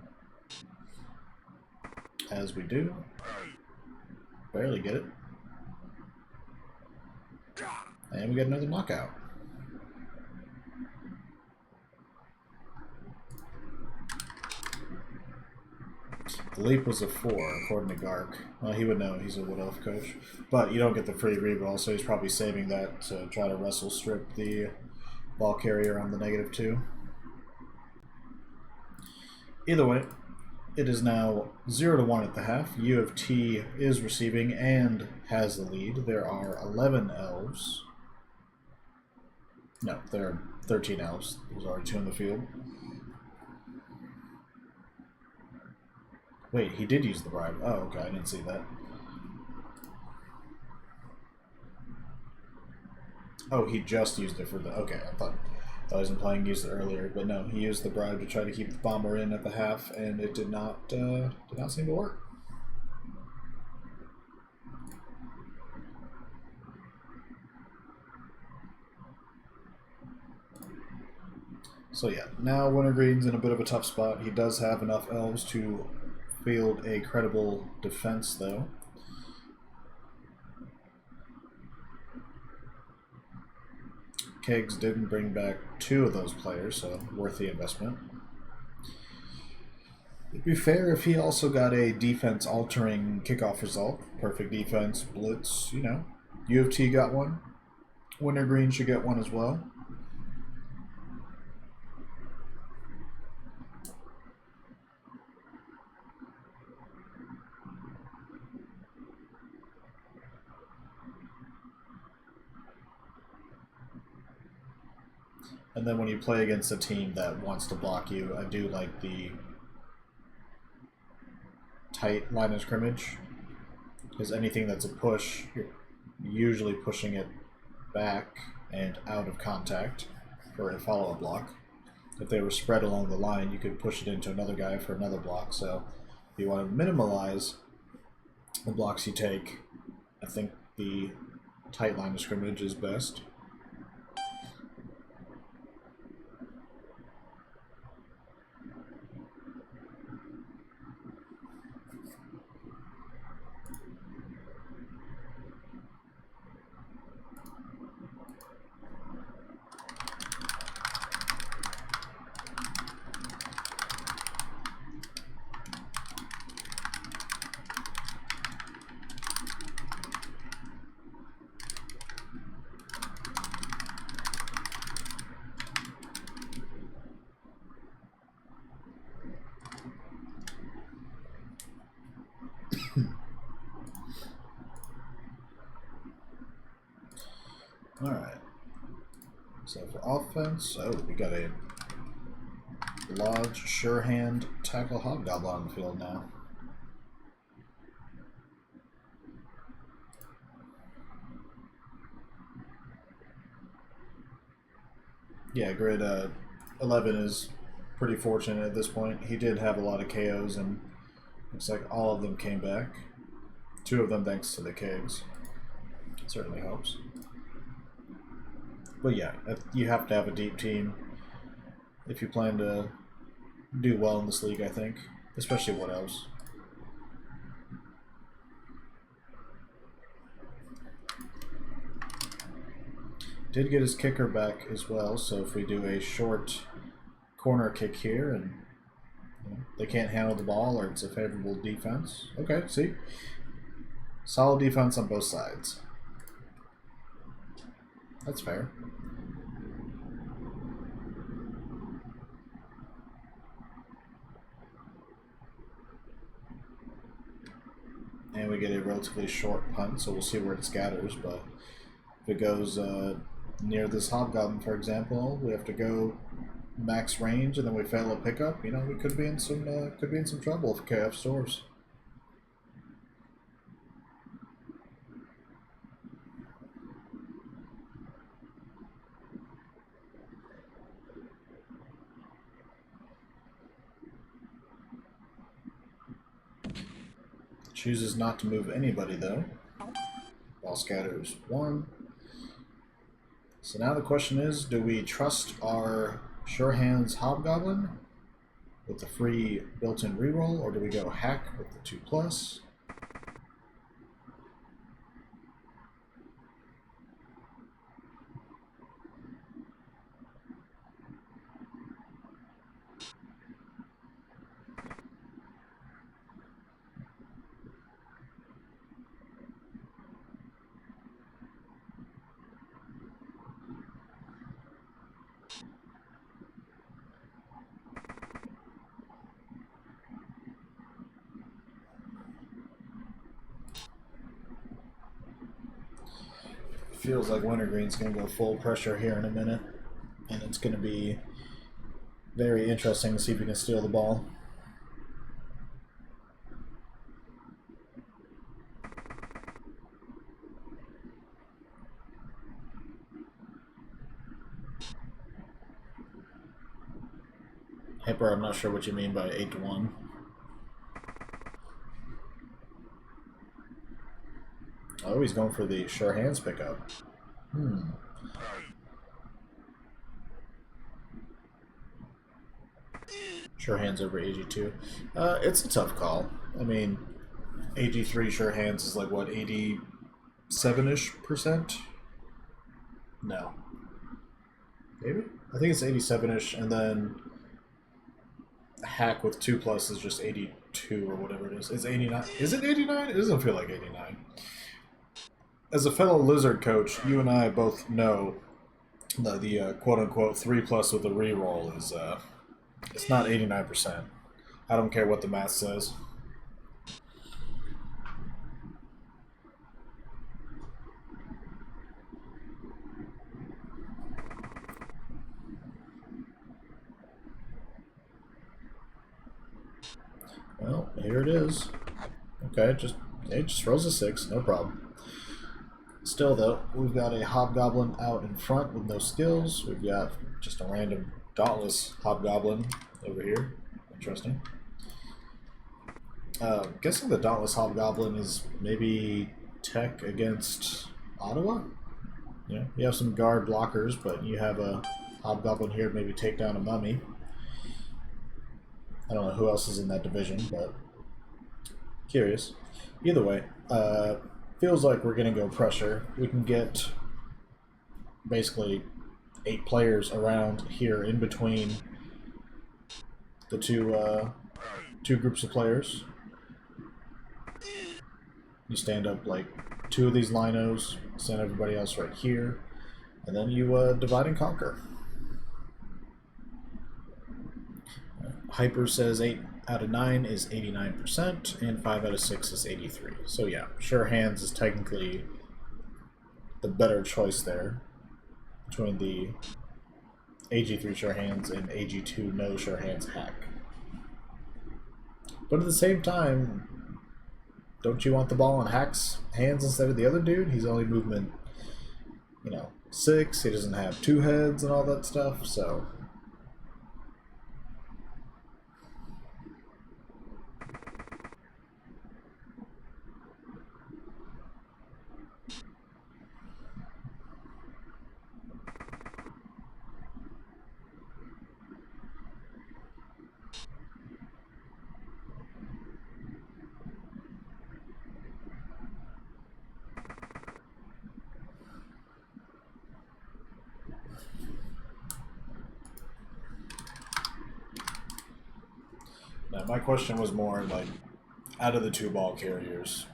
As we do. Barely get it. And we get another knockout. The leap was a 4, according to Gark. Well, he would know, he's a Wood Elf coach. But you don't get the free reroll, so he's probably saving that to try to wrestle strip the ball carrier on the -2. Either way, it is now 0-1 at the half. U of T is receiving and has the lead. There are 11 elves. No, there are 13 elves. There's already 2 in the field. Wait, he did use the bribe. Oh, okay, I didn't see that. Oh, he just used it for the... Okay, I thought he was implying he used it earlier, but no, he used the bribe to try to keep the bomber in at the half, and it did not seem to work. So yeah, now Wintergreen's in a bit of a tough spot. He does have enough elves to field a credible defense, though. Kegs didn't bring back 2 of those players, so worth the investment. It'd be fair if he also got a defense-altering kickoff result. Perfect defense, blitz, you know. U of T got one. Wintergreen should get one as well. And then when you play against a team that wants to block you, I do like the tight line of scrimmage. Because anything that's a push, you're usually pushing it back and out of contact for a follow-up block. If they were spread along the line, you could push it into another guy for another block. So if you want to minimize the blocks you take, I think the tight line of scrimmage is best. Alright. So for offense, we got a Lodge, Sure Hand, Tackle Hobgoblin on the field now. Yeah, grid 11 is pretty fortunate at this point. He did have a lot of KOs, and looks like all of them came back. 2 of them thanks to the kegs. It certainly helps. But yeah, you have to have a deep team if you plan to do well in this league, I think. Especially Wood Elves. Did get his kicker back as well, so if we do a short corner kick here and they can't handle the ball or it's a favorable defense. Okay, see? Solid defense on both sides. That's fair. And we get a relatively short punt, so we'll see where it scatters. But if it goes near this hobgoblin, for example, we have to go max range, and then we fail a pickup. You know, we could be in some trouble if Chaos Dwarfs. Chooses not to move anybody though. Ball scatters 1. So now the question is, do we trust our Sure Hands Hobgoblin with the free built-in reroll, or do we go hack with the 2+? Feels like Wintergreen's going to go full pressure here in a minute, and it's going to be very interesting to see if we can steal the ball. Hipper, I'm not sure what you mean by 8-1. Oh, he's going for the Sure Hands pickup. Sure Hands over AG2. It's a tough call. I mean, AG3 Sure Hands is like, what, 87-ish%? No. Maybe? I think it's 87-ish, and then hack with 2+ is just 82 or whatever it is. It's 89. Is it 89? It doesn't feel like 89. As a fellow Lizard coach, you and I both know that the quote-unquote 3+ with a reroll is, it's not 89%. I don't care what the math says. Well, here it is. Okay, it just throws a 6, no problem. Still, though, we've got a Hobgoblin out in front with no skills. We've got just a random Dauntless Hobgoblin over here. Interesting. Guessing the Dauntless Hobgoblin is maybe tech against Ottawa? Yeah, you have some guard blockers, but you have a Hobgoblin here to maybe take down a mummy. I don't know who else is in that division, but curious. Either way, feels like we're going to go pressure. We can get basically 8 players around here in between the two groups of players. You stand up like 2 of these linos, send everybody else right here, and then you divide and conquer. Hyper says 8 out of 9 is 89%, and 5 out of 6 is 83. So yeah, Sure Hands is technically the better choice there between the AG3 Sure Hands and AG2 no Sure Hands hack. But at the same time, don't you want the ball in Hack's hands instead of the other dude? He's only movement, 6, he doesn't have 2 heads and all that stuff, so... Now, my question was more like, out of the 2 ball carriers,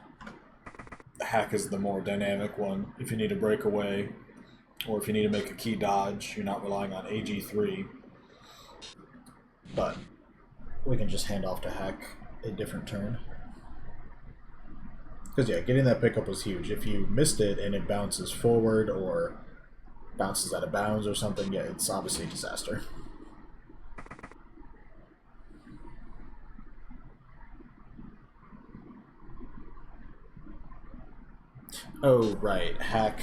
hack is the more dynamic one. If you need to break away, or if you need to make a key dodge, you're not relying on AG3. But we can just hand off to hack a different turn. Because yeah, getting that pickup was huge. If you missed it and it bounces forward or bounces out of bounds or something, yeah, it's obviously a disaster. Oh, right. Hack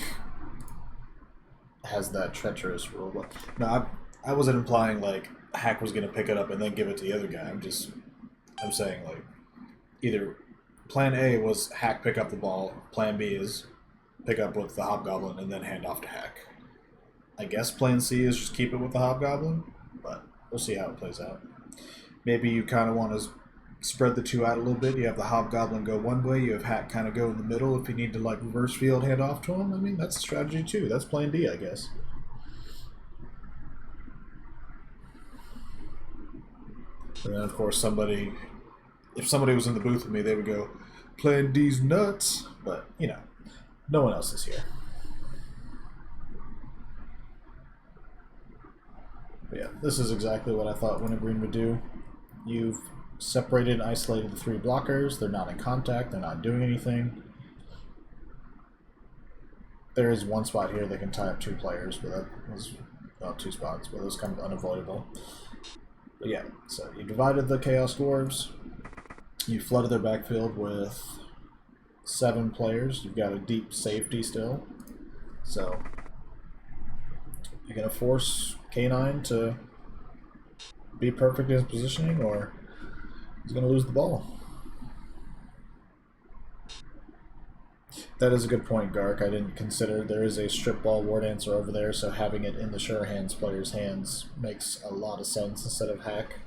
has that treacherous rule. No, I wasn't implying, like, Hack was going to pick it up and then give it to the other guy. I'm saying, like, either plan A was Hack pick up the ball, plan B is pick up with the Hobgoblin and then hand off to Hack. I guess plan C is just keep it with the Hobgoblin, but we'll see how it plays out. Maybe you kind of want to spread the two out a little bit. You have the Hobgoblin go one way, you have Hack kind of go in the middle if you need to, like, reverse field hand off to him. I mean, that's a strategy too. That's plan D, I guess. And then, of course, if somebody was in the booth with me, they would go, plan D's nuts. But, you know, no one else is here. But yeah, this is exactly what I thought Wintergreen would do. You've separated and isolated the three blockers. They're not in contact. They're not doing anything. There is one spot here that can tie up two players, but that was, well, two spots, but it was kind of unavoidable. But yeah, so you divided the Chaos Dwarfs. You flooded their backfield with 7 players. You've got a deep safety still. So you're going to force K9 to be perfect in his positioning, or he's going to lose the ball. That is a good point, Gark. I didn't consider there is a strip ball War Dancer over there, so having it in the Sure Hands player's hands makes a lot of sense instead of Hack.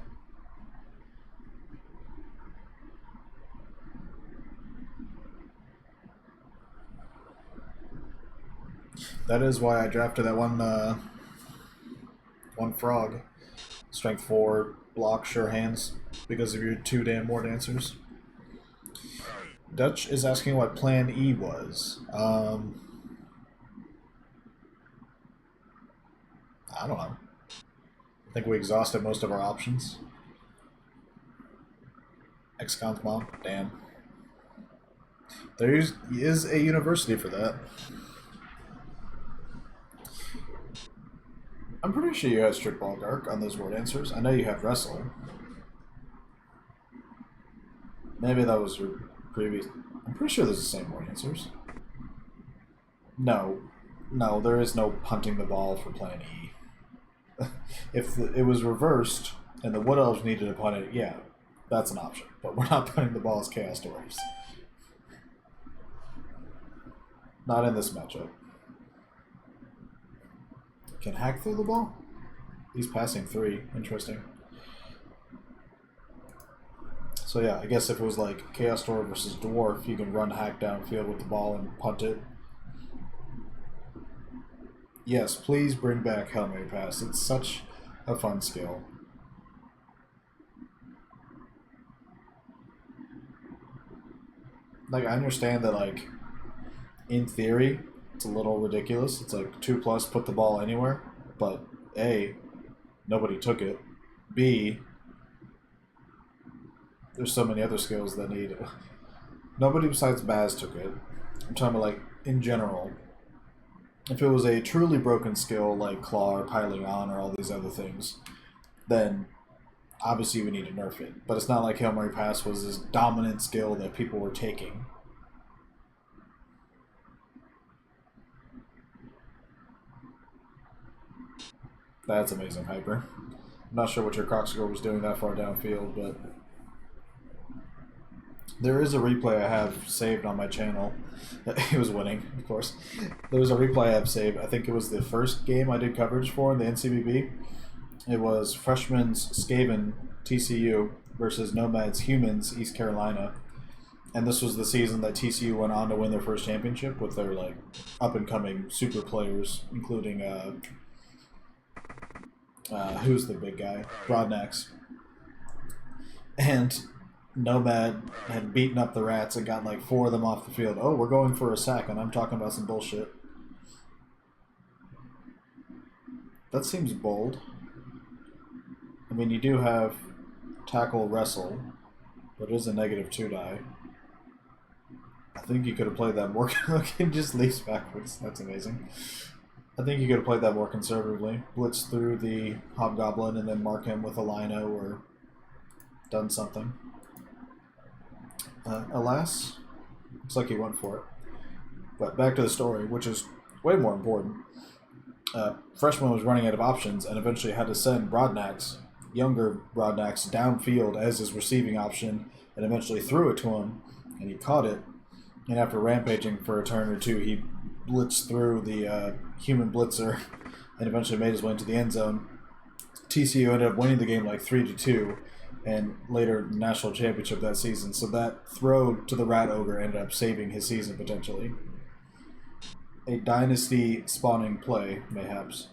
That is why I drafted that one frog. Strength 4, block, Sure Hands, because of your 2 damn War Dancers. Dutch is asking what Plan E was. I don't know. I think we exhausted most of our options. Ex-con's mom? Damn. There is a university for that. I'm pretty sure you had Strip Ball Dark on those War Dancers. I know you had Wrestle. Maybe that was your previous... I'm pretty sure there's the same War Dancers. No. No, there is no punting the ball for Plan E. If it was reversed and the Wood Elves needed to punt it, yeah, that's an option. But we're not punting the ball as Chaos Dwarfs. Not in this matchup. Can Hack throw the ball? He's passing 3. Interesting. So yeah, I guess if it was like Chaos Dwarf versus Dwarf, you can run Hack downfield with the ball and punt it. Yes, please bring back Hail Mary Pass. It's such a fun skill. Like, I understand that, like, in theory, it's a little ridiculous. It's like 2+, put the ball anywhere. But A, nobody took it. B, there's so many other skills that need it. Nobody besides Baz took it. I'm talking about, like, in general. If it was a truly broken skill like Claw or Piling On or all these other things, then obviously we need to nerf it. But it's not like Hail Mary Pass was this dominant skill that people were taking. That's amazing, Hyper. I'm not sure what your Crocscore was doing that far downfield, but there is a replay I have saved on my channel. He was winning, of course. There's a replay I have saved. I think it was the first game I did coverage for in the NCBB. It was Freshman's Skaven TCU versus Nomads Humans East Carolina. And this was the season that TCU went on to win their first championship with their, like, up-and-coming super players, including who's the big guy? Broadnax. And Nomad had beaten up the rats and gotten like 4 of them off the field. Oh, we're going for a sack, and I'm talking about some bullshit. That seems bold. I mean, you do have tackle wrestle, but it is a -2 die. I think you could have played that more. Okay, just leaps backwards. That's amazing. I think you could have played that more conservatively. Blitz through the Hobgoblin and then mark him with a Lino or done something. Alas, looks like he went for it. But back to the story, which is way more important. Freshman was running out of options and eventually had to send Broadnax, younger Broadnax, downfield as his receiving option and eventually threw it to him, and he caught it. And after rampaging for a turn or two, he blitzed through the human blitzer and eventually made his way into the end zone. TCU ended up winning the game like 3-2, and later national championship that season. So that throw to the Rat Ogre ended up saving his season potentially. A dynasty spawning play, mayhaps.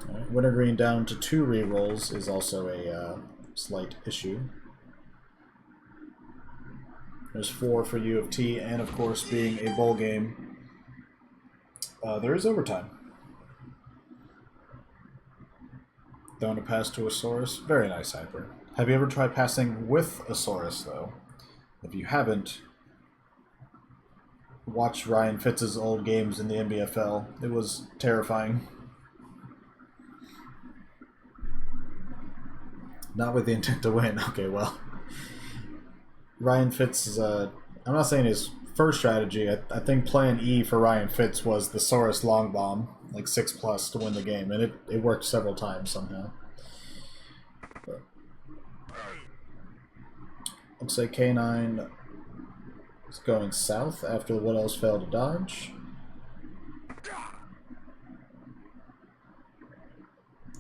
Right. Wintergreen down to 2 rerolls is also a slight issue. There's 4 for U of T, and of course, being a bowl game, there is overtime. Throwing a pass to a Saurus. Very nice, Hyper. Have you ever tried passing with a Saurus, though? If you haven't, watch Ryan Fitz's old games in the NBFL. It was terrifying. Not with the intent to win. Okay, well. Ryan Fitz is, I'm not saying his first strategy. I think plan E for Ryan Fitz was the Saurus long bomb, like 6+ to win the game, and it worked several times somehow. But looks like K9 is going south after the Wood Elves failed to dodge.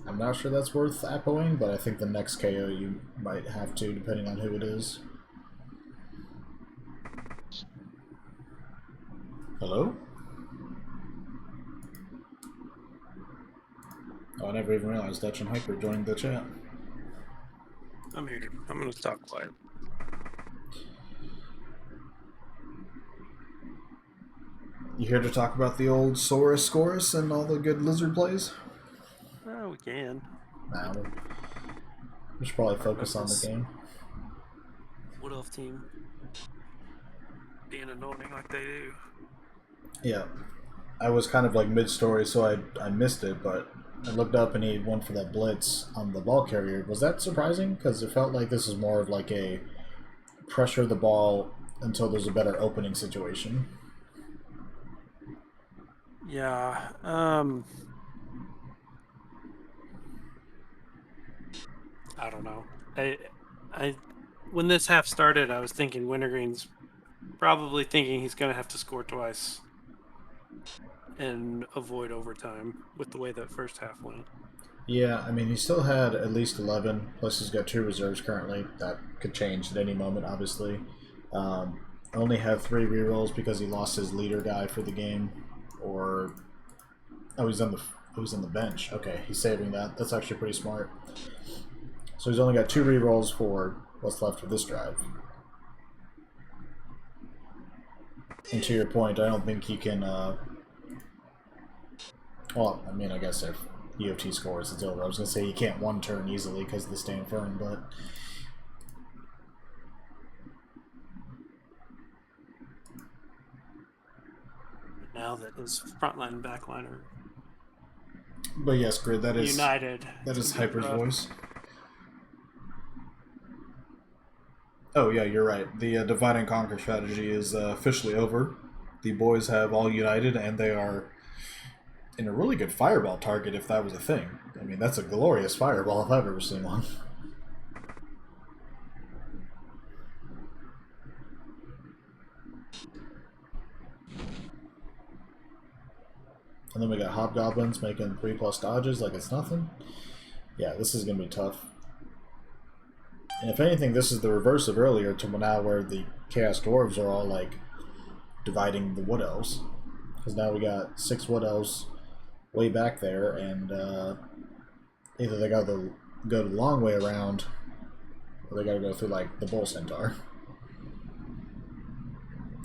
I'm not sure that's worth appoing, but I think the next KO you might have to, depending on who it is. Hello? Oh, I never even realized Dutch and Hyper joined the chat. I'm here. I'm going to talk quiet. You here to talk about the old Saurus Scorus and all the good lizard plays? Oh, we can. Nah, we should probably focus on the game. Wood Elf team being annoying like they do. Yeah. I was kind of like mid-story, so I missed it, but I looked up and he went for that blitz on the ball carrier. Was that surprising? Because it felt like this is more of like a pressure the ball until there's a better opening situation. Yeah. I don't know. I when this half started, I was thinking Wintergreen's probably thinking he's going to have to score twice and avoid overtime with the way that first half went. Yeah, I mean, he still had at least 11, plus he's got 2 reserves currently. That could change at any moment, obviously. Only had 3 rerolls because he lost his leader guy for the game. Or... Oh, he's on the bench. Okay, he's saving that. That's actually pretty smart. So he's only got 2 rerolls for what's left of this drive. And to your point, I don't think he can... Well, I mean, I guess if EOT scores, it's over. I was going to say he can't one turn easily because of the stand firm, but... Now that his frontline and backline are... But yes, Grid, that is... United. That is Hyper's voice. Oh, yeah, you're right. The divide and conquer strategy is officially over. The boys have all united, and they are in a really good fireball target if that was a thing. I mean, that's a glorious fireball if I've ever seen one. And then we got Hobgoblins making 3+ dodges like it's nothing. Yeah, this is going to be tough. And if anything, this is the reverse of earlier to now where the Chaos Dwarfs are all, like, dividing the Wood Elves. Because now we got 6 Wood Elves way back there, and either they got to go the long way around, or they got to go through like the Bull Centaur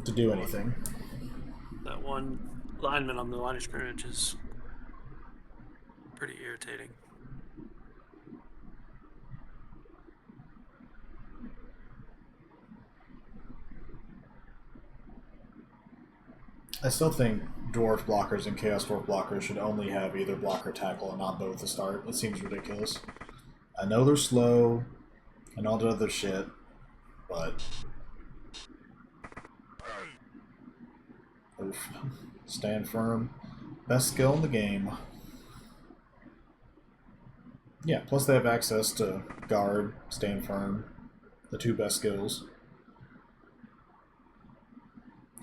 to do anything. That one lineman on the line of scrimmage is pretty irritating. I still think Dwarf blockers and Chaos Dwarf blockers should only have either block or tackle and not both to start. It seems ridiculous. I know they're slow and all that other shit, but oof. Stand firm. Best skill in the game. Yeah, plus they have access to guard, stand firm, the two best skills.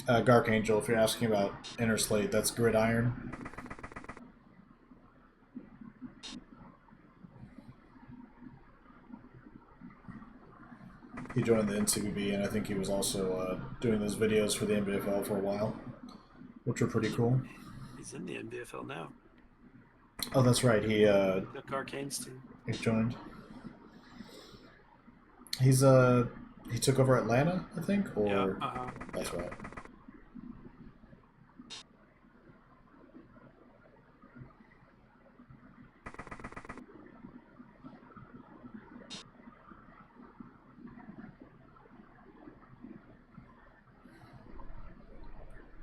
Garkangel, if you're asking about Inner Slate, that's Gridiron. He joined the NCBB, and I think he was also doing those videos for the NBFL for a while, which were pretty cool. He's in the NBFL now. Oh, that's right. He Took Arcane's team. he joined. He's he took over Atlanta, I think, or Yeah, that's right.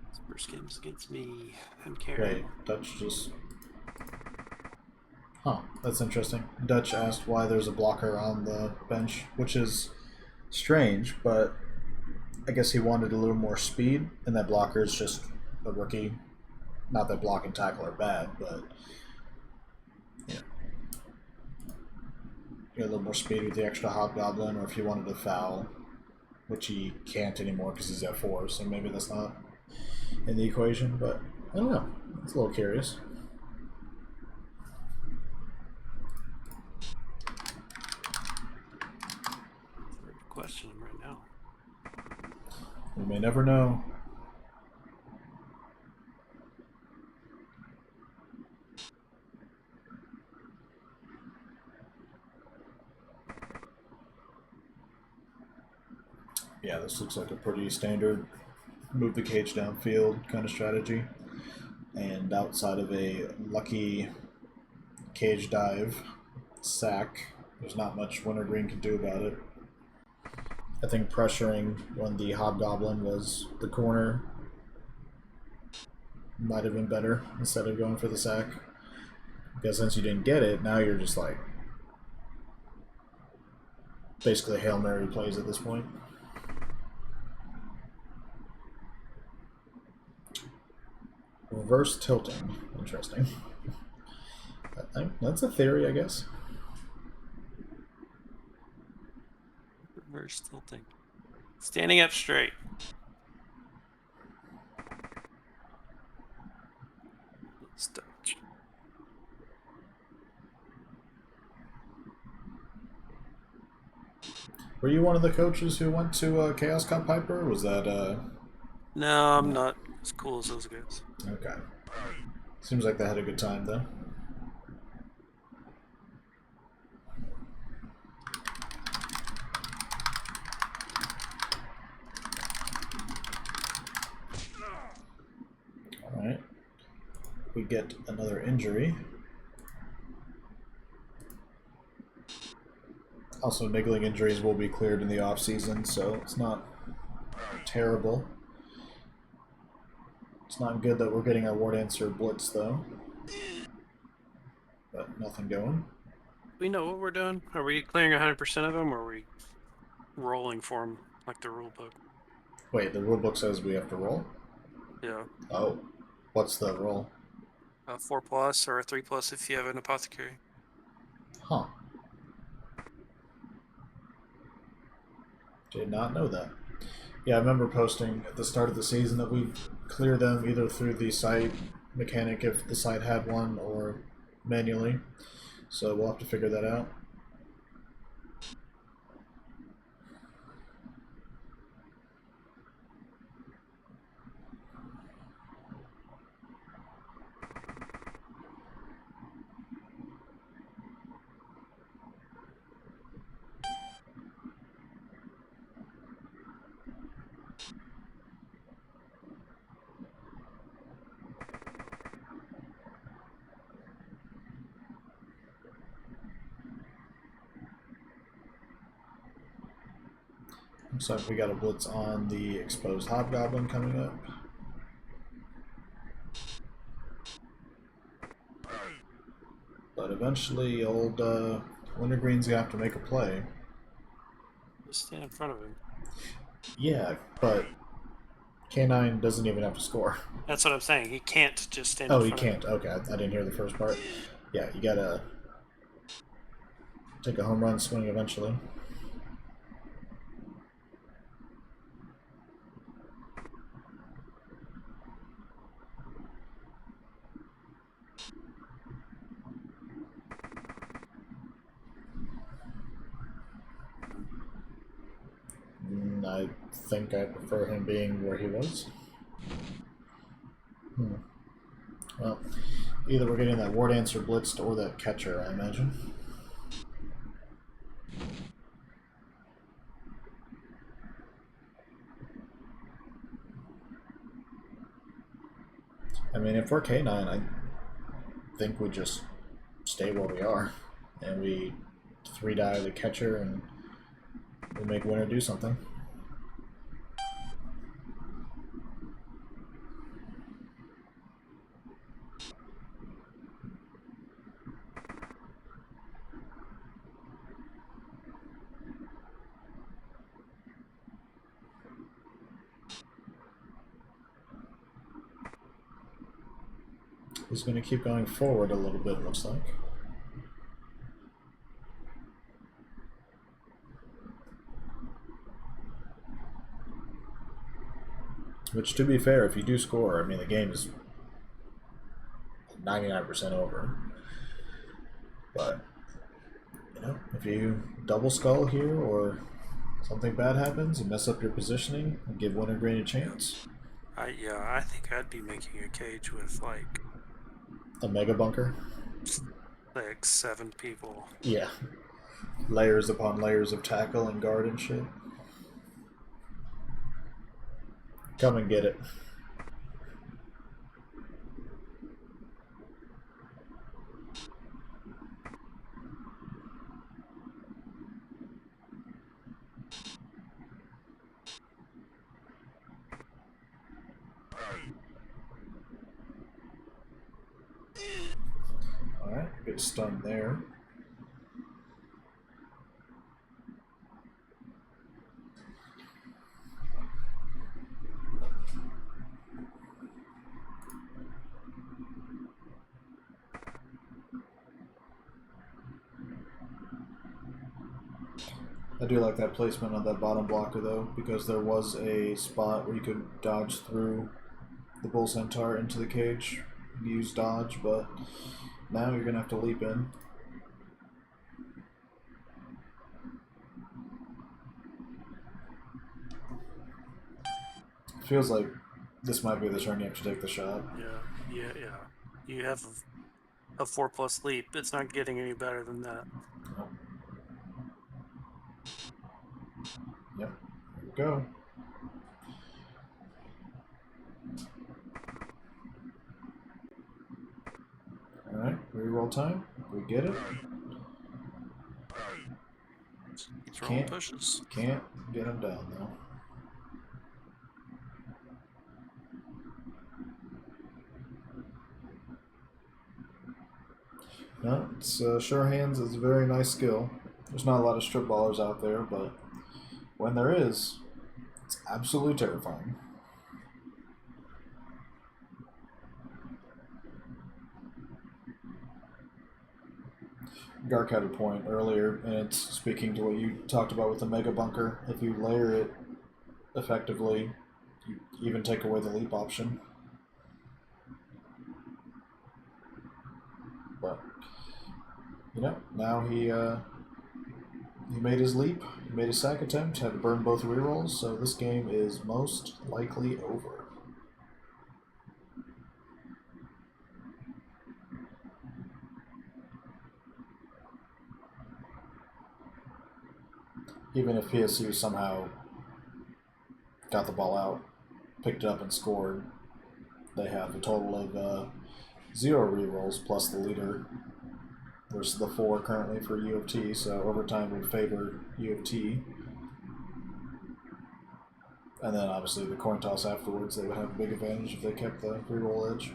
His first game's against me. I'm Karen. Wait, Dutch just. Huh, that's interesting. Dutch asked why there's a blocker on the bench, which is strange, but I guess he wanted a little more speed, and that blocker is just a rookie. Not that block and tackle are bad, but yeah. You got a little more speed with the extra hobgoblin, or if he wanted to foul, which he can't anymore because he's at 4, so maybe that's not in the equation, but I don't know. It's a little curious. Question him right now. We may never know. Yeah, this looks like a pretty standard move the cage downfield kind of strategy. And outside of a lucky cage dive sack, there's not much Wintergreen can do about it. I think pressuring when the hobgoblin was the corner might have been better instead of going for the sack. Because since you didn't get it, now you're just like basically Hail Mary plays at this point. Reverse tilting. Interesting. That's a theory, I guess. Reverse tilting. Standing up straight. Dutch. Were you one of the coaches who went to Chaos Cup Piper? Was that No, I'm not as cool as those guys. okay? Seems like they had a good time though. All right, we get another injury. Also, niggling injuries will be cleared in the off season, so it's not terrible. It's not good that we're getting our Ward Answer blitz though, but nothing going. We know what we're doing. Are we clearing 100% of them, or are we rolling for them like the rule book? Wait, the rulebook says we have to roll? Yeah. Oh, what's the roll? A 4+ or a 3+ if you have an apothecary. Huh. Did not know that. Yeah, I remember posting at the start of the season that we clear them either through the site mechanic if the site had one or manually. So we'll have to figure that out. Looks like we got a blitz on the exposed hobgoblin coming up. But eventually, old Wintergreen's gonna have to make a play. Just stand in front of him. Yeah, but K9 doesn't even have to score. That's what I'm saying. He can't just stand Oh, in he front can't. of him. Okay, I didn't hear the first part. Yeah, you gotta take a home run swing eventually. I think I prefer him being where he was. Well, either we're getting that War Dancer blitzed or that catcher, I imagine. I mean, if we're K9, I think we just stay where we are. And we 3-die the catcher and we make Winter do something. He's going to keep going forward a little bit, it looks like. Which, to be fair, if you do score, I mean, the game is 99% over. But, you know, if you double skull here or something bad happens, you mess up your positioning and give Wintergreen a chance. Yeah, I think I'd be making a cage with like A mega bunker. 7 people. Yeah. Layers upon layers of tackle and guard and shit. Come and get it. Alright, get stunned there. I do like that placement on that bottom blocker though, because there was a spot where you could dodge through the Bull Centaur into the cage, use dodge, but now you're gonna have to leap in. Feels like this might be the turn you have to take the shot. Yeah. You have a 4+ leap. It's not getting any better than that. Yep, here we go. Alright, reroll time. We get it. Throwing pushes. Can't get him down though. No, it's sure hands is a very nice skill. There's not a lot of strip ballers out there, but when there is, it's absolutely terrifying. Gark had a point earlier, and it's speaking to what you talked about with the mega bunker. If you layer it effectively, you even take away the leap option. But you know, now he made his leap, he made his sack attempt, had to burn both rerolls, so this game is most likely over. Even if PSU somehow got the ball out, picked it up and scored, they have a total of 0 rerolls plus the leader versus the 4 currently for U of T, so overtime would favor U of T. And then obviously the coin toss afterwards, they would have a big advantage if they kept the reroll edge.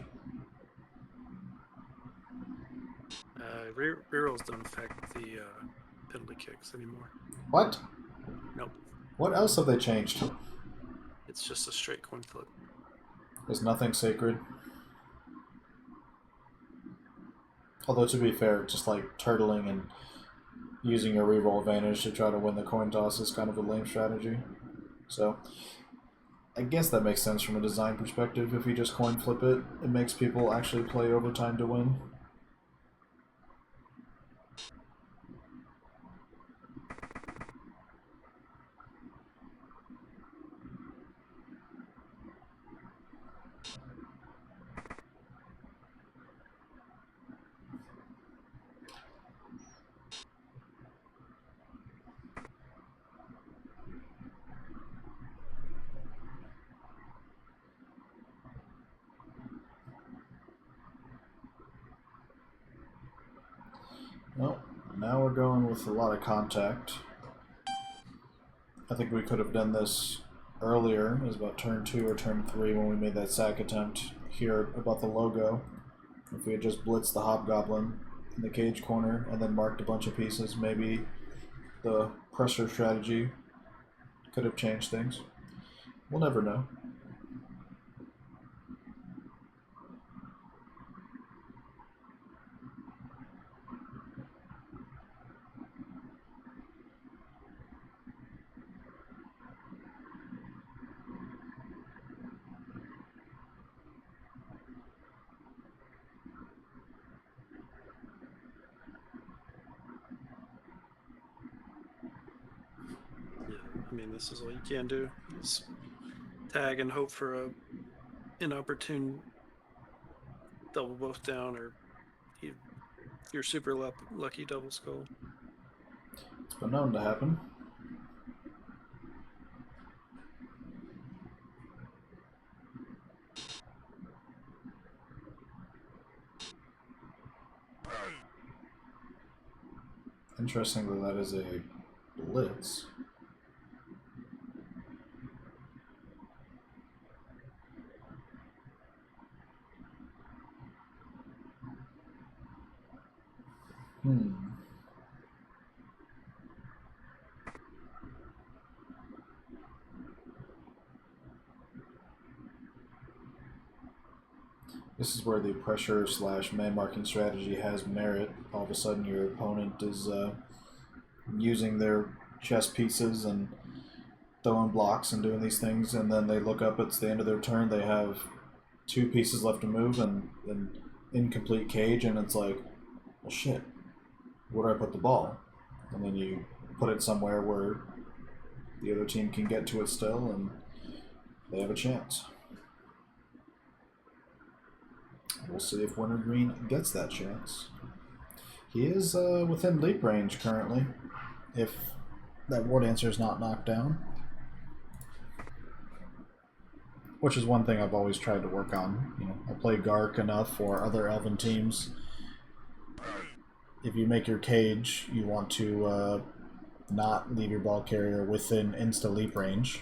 Rerolls don't affect the penalty kicks anymore. What? Nope. What else have they changed? It's just a straight coin flip. There's nothing sacred. Although to be fair, just like turtling and using your reroll advantage to try to win the coin toss is kind of a lame strategy. So I guess that makes sense from a design perspective. If you just coin flip it, it makes people actually play overtime to win. Well, now we're going with a lot of contact. I think we could have done this earlier. It was about turn 2 or turn 3 when we made that sack attempt here about the logo. If we had just blitzed the Hobgoblin in the cage corner and then marked a bunch of pieces, maybe the pressure strategy could have changed things. We'll never know. Yeah, I mean, this is all you can do. Is tag and hope for a inopportune double both down, or your super lucky double skull. It's been known to happen. Interesting that that is a blitz. This is where the pressure slash man marking strategy has merit. All of a sudden, your opponent is using their chess pieces and throwing blocks and doing these things, and then they look up. It's the end of their turn. They have 2 pieces left to move and an incomplete cage, and it's like, well, shit. Where do I put the ball? And then you put it somewhere where the other team can get to it still, and they have a chance. We'll see if Wintergreen gets that chance. He is within leap range currently, if that War Dancer is not knocked down. Which is one thing I've always tried to work on. You know, I play Gark enough for other Elven teams. If you make your cage, you want to not leave your ball carrier within insta leap range,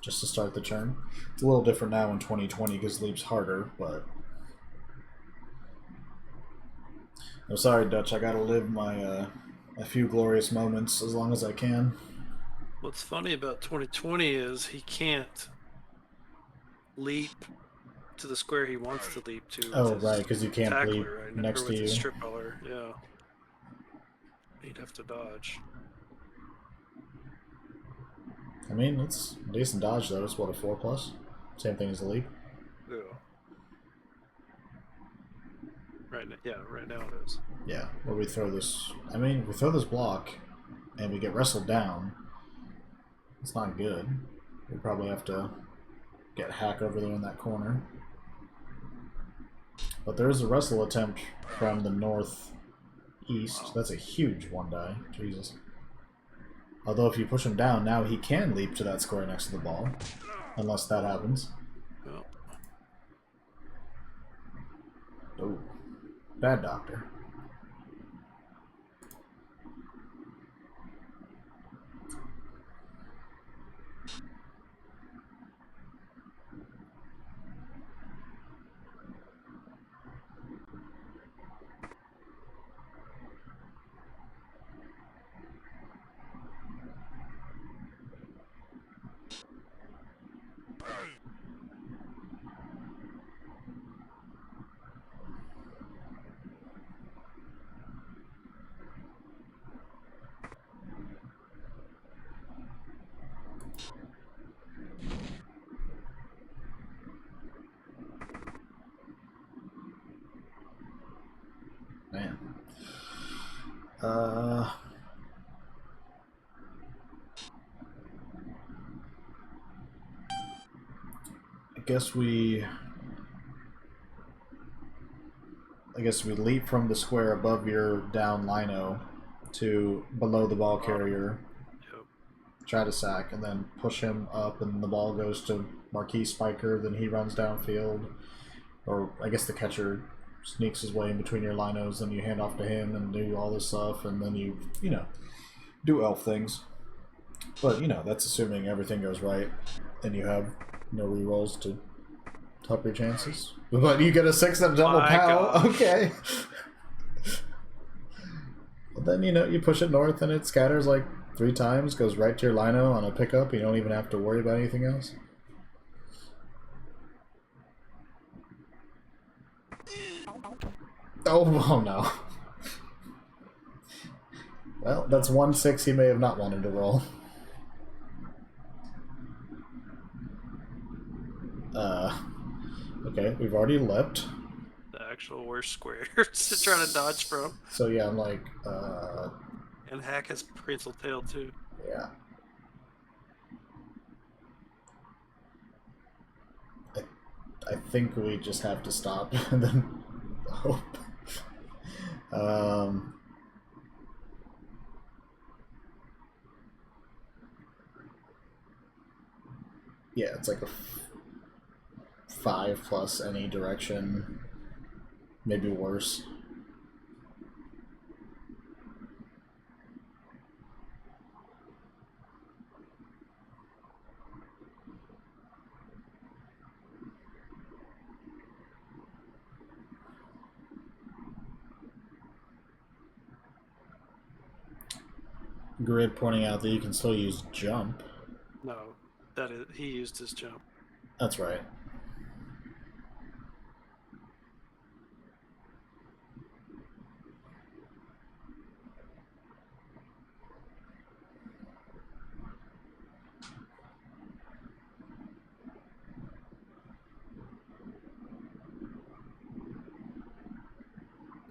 just to start the turn. It's a little different now in 2020 because leap's harder, but I'm sorry, Dutch. I gotta live my a few glorious moments as long as I can. What's funny about 2020 is he can't leap to the square he wants to leap to. Oh, with his right, because you can't leap tackler right now, next or to with you. his strip color. Yeah, he'd have to dodge. I mean, it's a decent dodge though. It's what, a 4+? Same thing as the leap. Yeah. Right now it is. Yeah, where we throw this. I mean, if we throw this block and we get wrestled down, it's not good. We probably have to get Hack over there in that corner. But there is a wrestle attempt from the northeast. Wow. That's a huge 1-die. Jesus. Although if you push him down, now he can leap to that square next to the ball. Unless that happens. Well, Oh. Bad doctor. Uh, I guess we leap from the square above your down lino to below the ball carrier. Yep. Try to sack, and then push him up, and the ball goes to Marquis Spiker. Then he runs downfield, or I guess the catcher sneaks his way in between your linos. Then you hand off to him and do all this stuff, and then you do elf things. But that's assuming everything goes right, and you have no rerolls to help your chances. But you get a 6 and a double pow. Gosh. Okay. But then you push it north, and it scatters like 3 times, goes right to your lino on a pickup. You don't even have to worry about anything else. Oh no. Well, that's 1-6 he may have not wanted to roll. Okay, we've already leapt. The actual worst squares to try to dodge from. So yeah, I'm like, And Hack has prehensile tail too. yeah. I think we just have to stop and then hope. Yeah, it's like a 5 plus any direction, maybe worse. Grid pointing out that you can still use jump. No, he used his jump. That's right.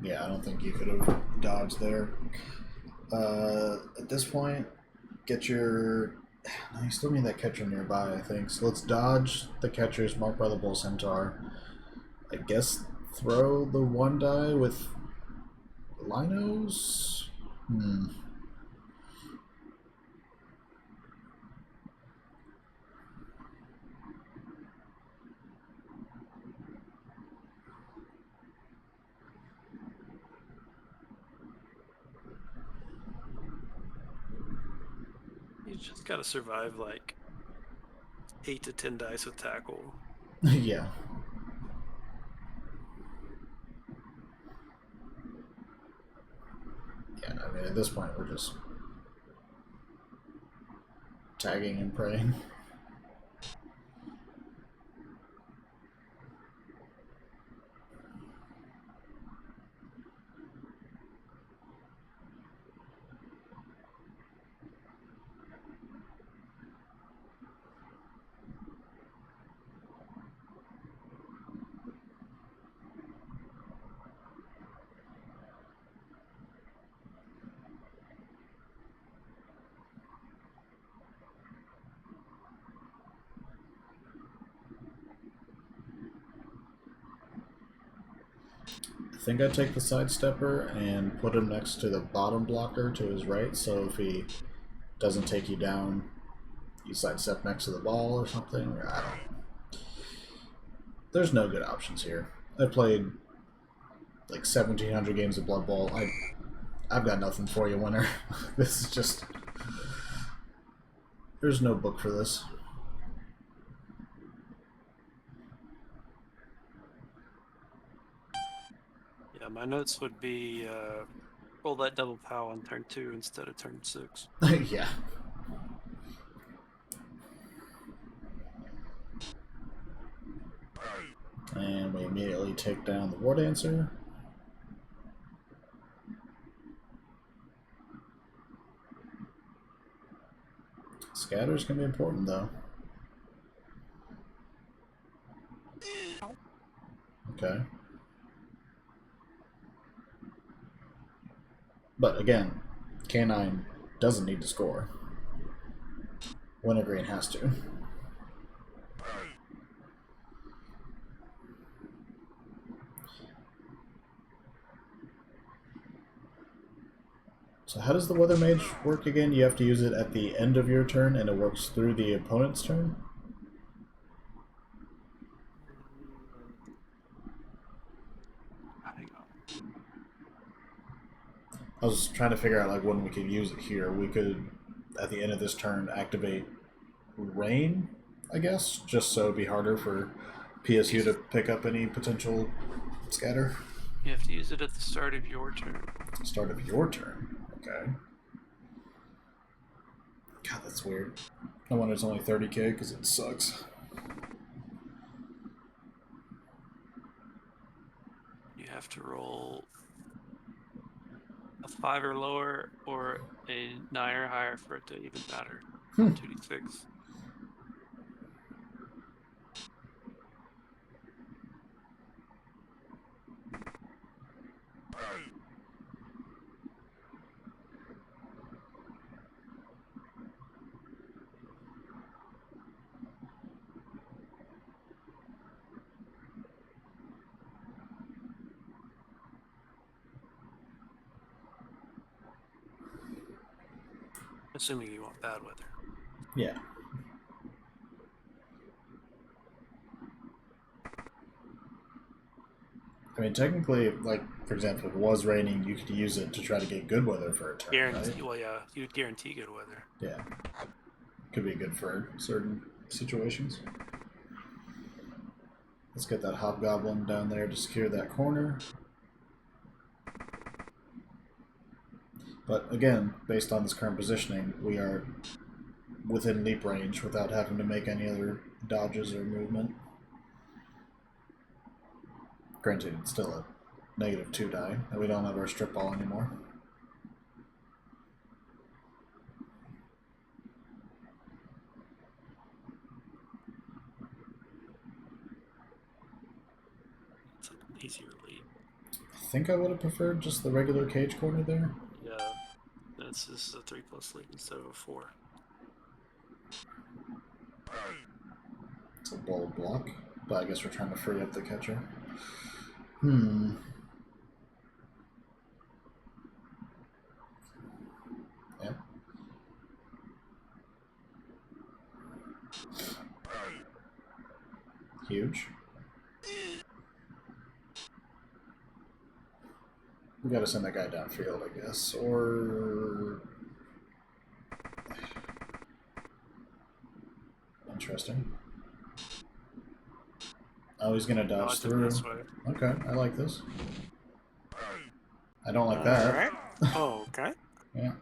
Yeah, I don't think you could have dodged there. At this point, get your... No, you still need that catcher nearby, I think. So let's dodge the catchers marked by the Bull Centaur. I guess throw the 1 die with linos? You just gotta survive like 8 to 10 dice with tackle. Yeah. Yeah, I mean, at this point, we're just tagging and praying. I think I take the sidestepper and put him next to the bottom blocker to his right, so if he doesn't take you down, you sidestep next to the ball or something. I don't. There's no good options here. I played like 1,700 games of Blood Bowl. I've got nothing for you, winner. This is just... There's no book for this. Yeah, my notes would be roll that double pow on turn 2 instead of turn 6. Yeah. And we immediately take down the War Dancer. Scatters can be important, though. Okay. But again, K9 doesn't need to score. Wintergreen has to. So how does the Weather Mage work again? You have to use it at the end of your turn, and it works through the opponent's turn? Hang on. I was trying to figure out like when we could use it here. We could, at the end of this turn, activate Rain, I guess, just so it'd be harder for PSU to pick up any potential scatter. You have to use it at the start of your turn. Start of your turn. Okay. God, that's weird. No wonder it's only 30k, because it sucks. You have to roll a 5 or lower or a 9 or higher for it to even matter on 2d6. Assuming you want bad weather. Yeah. I mean, technically, like, for example, if it was raining, you could use it to try to get good weather for a turn, Guarantee. right? Well, yeah, you'd guarantee good weather. Yeah. Could be good for certain situations. Let's get that Hobgoblin down there to secure that corner. But again, based on this current positioning, we are within leap range without having to make any other dodges or movement. Granted, it's still a -2 die, and we don't have our strip ball anymore. It's an easier lead. I think I would have preferred just the regular cage corner there. Yeah, this is a 3+ lead instead of a 4. It's a bold block, but I guess we're trying to free up the catcher. Yeah. Huge. We gotta send that guy downfield, I guess. Or... Interesting. Oh, he's gonna dodge through. This way. Okay, I like this. I don't like that. Alright. Oh, okay. Yeah.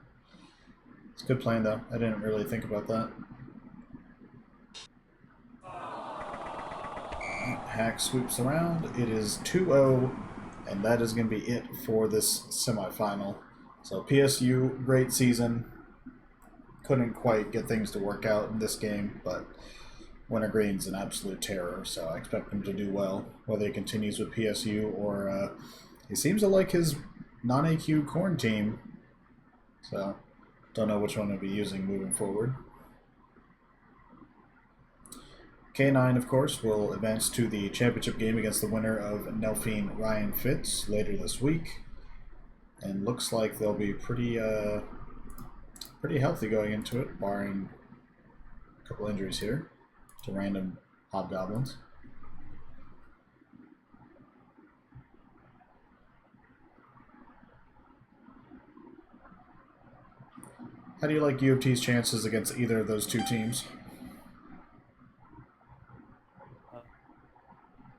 It's a good plan, though. I didn't really think about that. Hack sweeps around. It is 2-0, and that is going to be it for this semifinal. So PSU, great season. Couldn't quite get things to work out in this game, but Wintergreen's an absolute terror, so I expect him to do well, whether he continues with PSU or he seems to like his non-AQ corn team, so don't know which one he'll be using moving forward. K9, of course, will advance to the championship game against the winner of Nelphine Ryan Fitz later this week, and looks like they'll be pretty healthy going into it, barring a couple injuries here to random hobgoblins. How do you like U of T's chances against either of those two teams?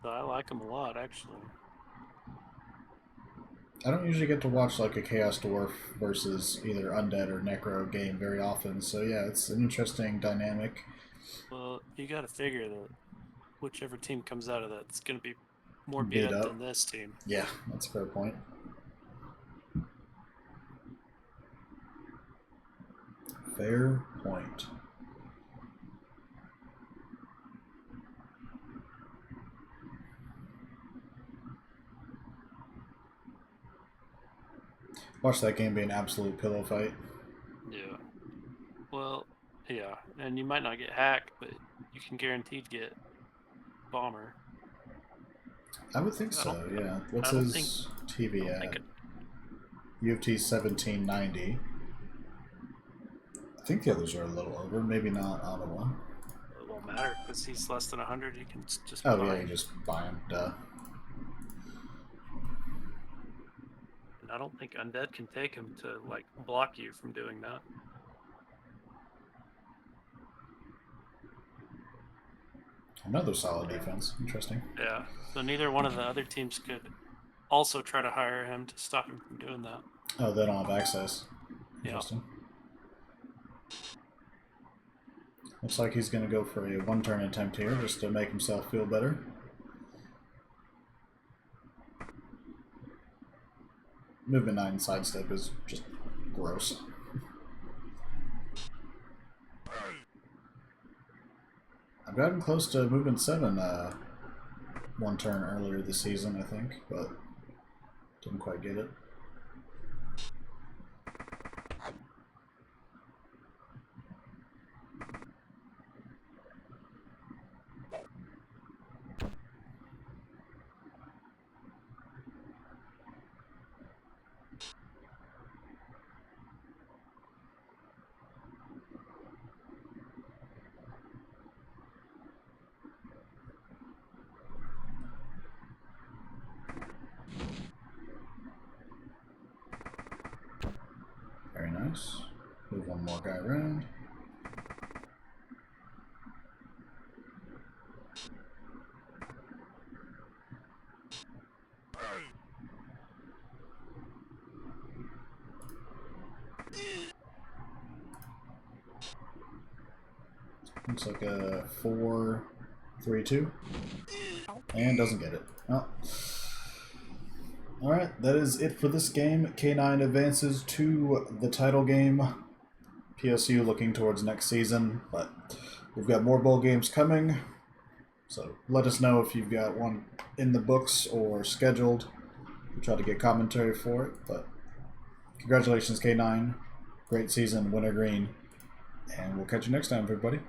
I like them a lot, actually. I don't usually get to watch like a Chaos Dwarf versus either Undead or Necro game very often, so yeah, it's an interesting dynamic. Well, you got to figure that whichever team comes out of that, it's going to be more Beat beat up up. than this team. Yeah, that's a fair point. Fair point. Watch that game be an absolute pillow fight. Yeah. Well, yeah, and you might not get hacked, but you can guaranteed get bomber. I would think I don't. so, yeah. What's I don't think. his I TV don't think at? it. U of T 1790. I think the others are a little over. Maybe not Ottawa. It won't matter because he's less than 100. You can just Oh, buy yeah, you him. just buy him. Duh. And I don't think undead can take him to like block you from doing that. Another solid defense. Interesting. Yeah. So neither one of the other teams could also try to hire him to stop him from doing that. Oh, they don't have access. Yeah. Interesting. Looks like he's going to go for a one-turn attempt here just to make himself feel better. Movement 9 sidestep is just gross. I've gotten close to movement 7 one turn earlier this season, I think, but didn't quite get it. Very nice. Move one more guy around. Looks like a 4-3-2. And doesn't get it. Oh. Alright, that is it for this game. K9 advances to the title game. PSU looking towards next season, but we've got more bowl games coming. So let us know if you've got one in the books or scheduled. We'll try to get commentary for it. But congratulations, K9. Great season, winter green. And we'll catch you next time, everybody.